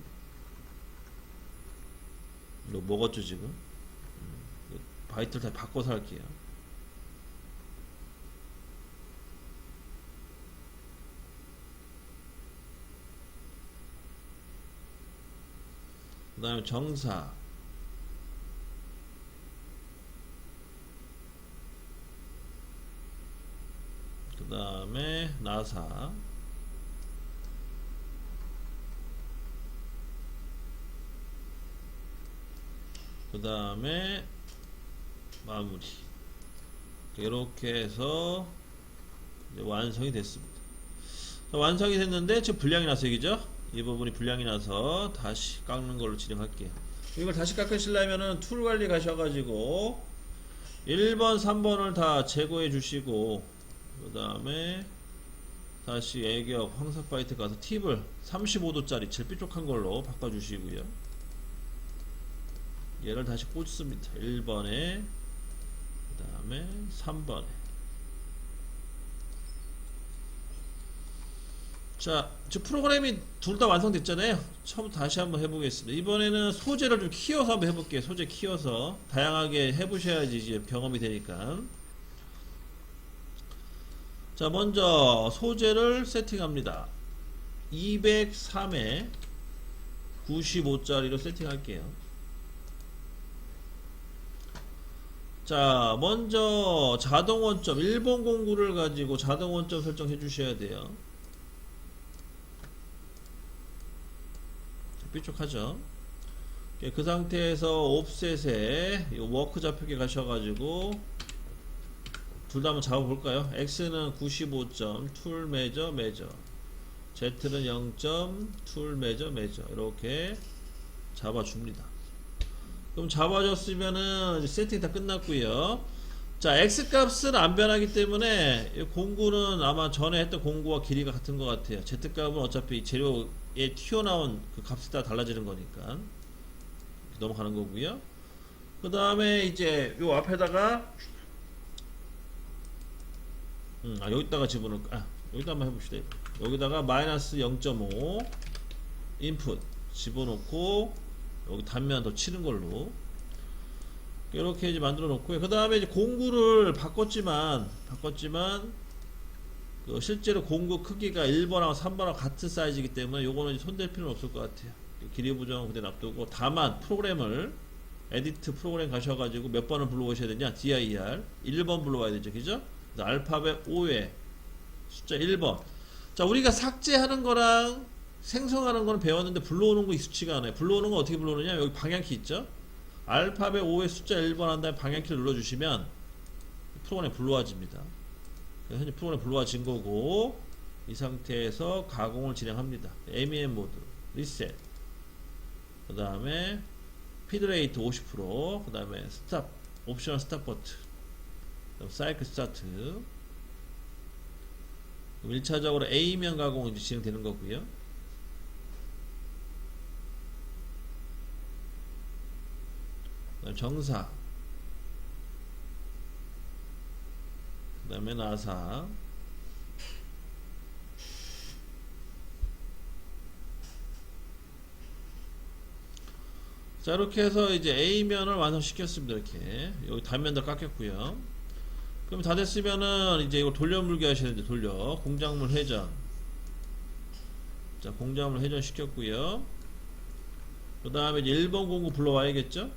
이거 먹었죠 지금? 바이트를 다 바꿔서 할게요. 그 다음에 정사, 그 다음에 나사, 그 다음에 마무리. 이렇게 해서 이제 완성이 됐습니다. 자, 완성이 됐는데 지금 불량이 나서 얘기죠? 이 부분이 불량이 나서 다시 깎는 걸로 진행할게요. 이걸 다시 깎으시려면은 툴 관리 가셔가지고 1번 3번을 다 제거해 주시고 그 다음에 다시 애격 황석 바이트 가서 팁을 35도짜리 제일 뾰족한 걸로 바꿔 주시고요. 얘를 다시 꽂습니다. 1번에 그 다음에 3번에. 자, 저 프로그램이 둘 다 완성됐잖아요. 처음부터 다시 한번 해보겠습니다. 이번에는 소재를 좀 키워서 한번 해볼게요. 소재 키워서 다양하게 해보셔야지 이제 경험이 되니까. 자, 먼저 소재를 세팅합니다. 203에 95짜리로 세팅할게요. 자, 먼저 자동 원점 1번 공구를 가지고 자동 원점 설정해 주셔야 돼요. 삐쭉하죠. 그 상태에서 옵셋에 워크 좌표기 가셔가지고 둘 다 한번 잡아볼까요? X는 95점 툴 매저 Z는 0.2 매저 이렇게 잡아줍니다. 그럼 잡아줬으면은 이제 세팅 다 끝났고요. 자, x 값은 안 변하기 때문에 이 공구는 아마 전에 했던 공구와 길이가 같은 것 같아요. z 값은 어차피 재료에 튀어나온 그 값이 다 달라지는 거니까 넘어가는 거고요. 그 다음에 이제 요 앞에다가 여기다가 집어넣을까? 여기다 한번 해봅시다. 여기다가 마이너스 0.5 인풋 집어넣고 여기 단면 더 치는 걸로 이렇게 이제 만들어 놓고요. 그 다음에 이제 공구를 바꿨지만 그 실제로 공구 크기가 1번하고 3번하고 같은 사이즈이기 때문에 요거는 손댈 필요는 없을 것 같아요. 길이 부정은 그대로 놔두고, 다만 프로그램을 에디트 프로그램 가셔가지고 몇 번을 불러오셔야 되냐, dir 1번 불러와야 되죠, 그죠? 알파벳 5에 숫자 1번. 자, 우리가 삭제하는 거랑 생성하는 거는 배웠는데 불러오는 거 익숙치가 않아요. 불러오는 거 어떻게 불러오느냐, 여기 방향키 있죠? 알파벳 5에 숫자 1번 한 다음에 방향키를 눌러주시면 프로그램이 불러와집니다. 현재 프로그램이 불러와진 거고, 이 상태에서 가공을 진행합니다. MEM 모드 리셋, 그 다음에 피드레이트 50%, 그 다음에 스탑, 옵셔널 스탑 버튼, 그 다음 사이클 스타트. 1차적으로 A면 가공이 이제 진행되는 거고요. 그 다음 정사, 그 다음에 나사, 자, 이렇게 해서 이제 A면을 완성시켰습니다. 이렇게 여기 단면도 깎였고요. 그럼 다 됐으면은 이제 이거 돌려물기 하셔야 되는데, 공작물 회전. 자, 공작물 회전 시켰고요. 그 다음에 이제 1번 공구 불러와야겠죠?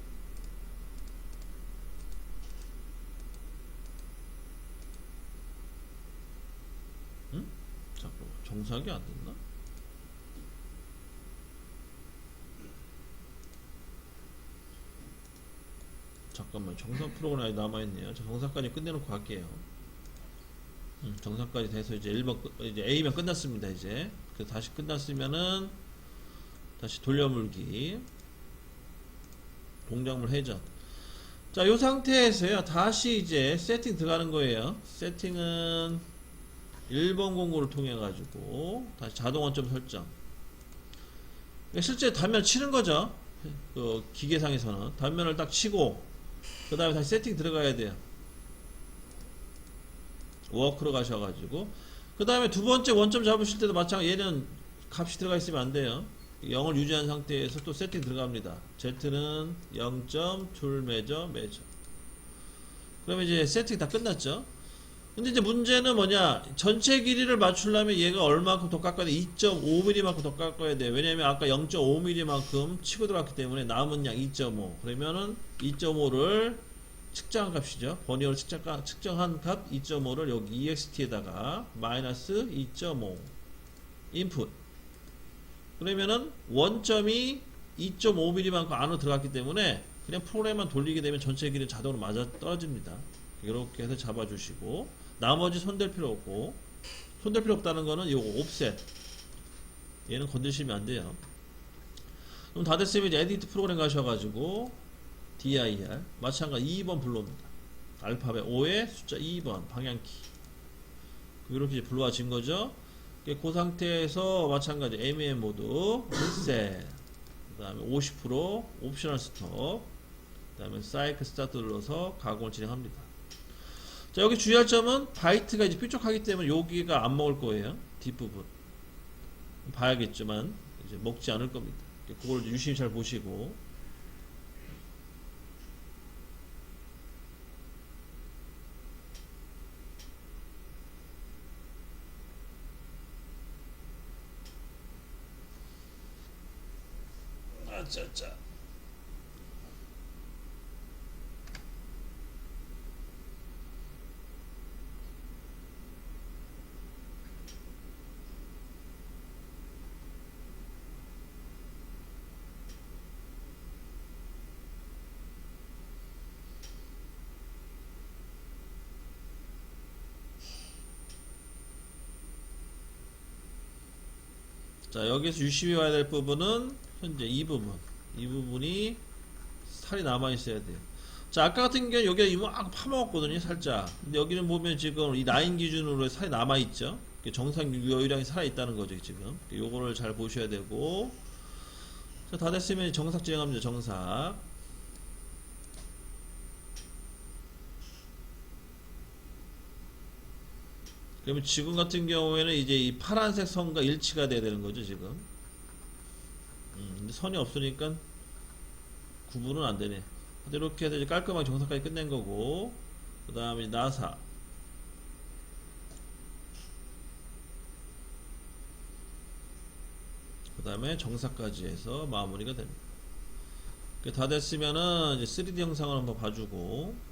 응? 잠깐만, 정삭이 안 됐나? 잠깐만, 정상 프로그램이 남아있네요. 저 정상까지 끝내놓고 갈게요. 정상까지 돼서 이제 1번, 이제 A면 끝났습니다. 이제. 다시 끝났으면은, 다시 돌려물기. 동작물 회전. 자, 요 상태에서요, 다시 이제 세팅 들어가는 거예요. 세팅은 1번 공구를 통해가지고, 다시 자동 원점 설정. 실제 단면 치는 거죠. 그 기계상에서는. 단면을 딱 치고, 그 다음에 다시 세팅 들어가야 돼요. 워크로 가셔가지고, 그 다음에 두 번째 원점 잡으실 때도 마찬가지. 얘는 값이 들어가 있으면 안 돼요. 0을 유지한 상태에서 또 세팅 들어갑니다. Z는 0.2 매저. 그러면 이제 세팅 다 끝났죠. 근데 이제 문제는 뭐냐, 전체 길이를 맞추려면 얘가 얼마큼 더 깎아야 돼? 2.5mm만큼 더 깎아야 돼. 왜냐면 아까 0.5mm만큼 치고 들어갔기 때문에 남은 양 2.5. 그러면은 2.5를 측정한 값이죠. 버니어로 측정한 값 2.5를 여기 EXT에다가 마이너스 2.5 인풋. 그러면은 원점이 2.5mm만큼 안으로 들어갔기 때문에 그냥 프로그램만 돌리게 되면 전체 길이는 자동으로 맞아 떨어집니다. 이렇게 해서 잡아주시고, 나머지 손댈 필요 없고, 손댈 필요 없다는 거는 요거 옵셋, 얘는 건드시면 안 돼요. 그럼 다 됐으면 이제 에디트 프로그램 가셔가지고 dir 마찬가지 2번 불러옵니다. 알파벳 5에 숫자 2번 방향키, 이렇게 이제 불러와진 거죠. 그 상태에서 마찬가지 MEM 모드 리셋, 그 다음에 50% 옵셔널 스톱, 그 다음에 사이클 스타트 눌러서 가공을 진행합니다. 자, 여기 주의할 점은 바이트가 이제 뾰족하기 때문에 여기가 안 먹을 거예요. 뒷부분 봐야겠지만 이제 먹지 않을 겁니다. 그걸 유심히 잘 보시고. 아짜짜. 자, 여기서 유심히 봐야 될 부분은 현재 이 부분. 이 부분이 살이 남아 있어야 돼요. 자, 아까 같은 경우는 여기가 이만큼 파먹었거든요, 살짝. 근데 여기는 보면 지금 이 라인 기준으로 살이 남아 있죠. 정상 유효량이 살아 있다는 거죠, 지금. 요거를 잘 보셔야 되고. 자, 다 됐으면 정삭 진행합니다, 정삭. 그러면 지금 같은 경우에는 이제 이 파란색 선과 일치가 돼야 되는 거죠, 지금. 근데 선이 없으니까 구분은 안 되네. 이렇게 해서 이제 깔끔하게 정사까지 끝낸 거고, 그 다음에 나사. 그 다음에 정사까지 해서 마무리가 됩니다. 다 됐으면은 이제 3D 영상을 한번 봐주고,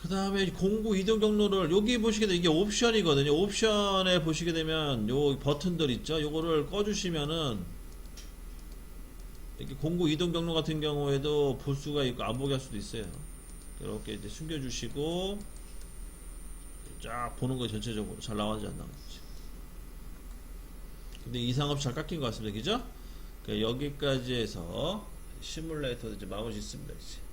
그 다음에 공구 이동 경로를 여기 보시게 되면 이게 옵션이거든요. 옵션에 보시게 되면 요 버튼들 있죠. 요거를 꺼주시면은 이렇게 공구 이동 경로 같은 경우에도 볼 수가 있고 안 보게 할 수도 있어요. 이렇게 이제 숨겨주시고 쫙 보는 거 전체적으로 잘 나왔는지 안 나왔는지. 근데 이상 없이 잘 깎인 것 같습니다. 그죠? 그러니까 여기까지 해서 시뮬레이터 이제 마무리 짓습니다. 이제.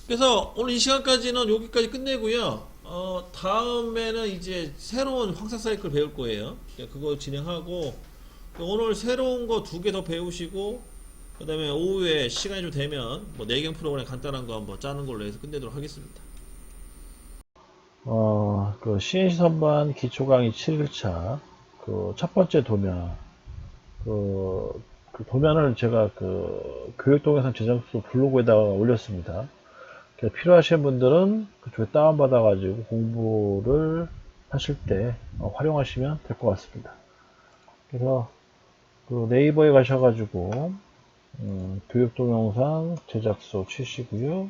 그래서 오늘 이 시간까지는 여기까지 끝내고요. 다음에는 이제 새로운 황사 사이클 배울 거예요. 그거 진행하고 오늘 새로운 거 2개 더 배우시고 그 다음에 오후에 시간이 좀 되면 뭐 내경 프로그램 간단한 거 한번 짜는 걸로 해서 끝내도록 하겠습니다. 그 CNC 선반 기초 강의 7일차 그 첫 번째 도면 그 도면을 제가 그 교육동영상 제작소 블로그에다가 올렸습니다. 필요하신 분들은 그쪽에 다운받아 가지고 공부를 하실 때 활용하시면 될 것 같습니다. 그래서 그 네이버에 가셔가지고 교육동영상 제작소 치시고요.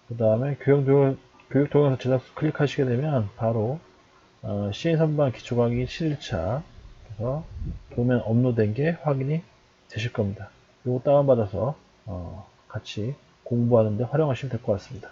그 다음에 교육동영상 제작소 클릭하시게 되면 바로 CN 선반 기초 강의 7일차 그래서 도면 업로드된 게 확인이 되실 겁니다. 이거 다운받아서 같이 공부하는데 활용하시면 될 것 같습니다.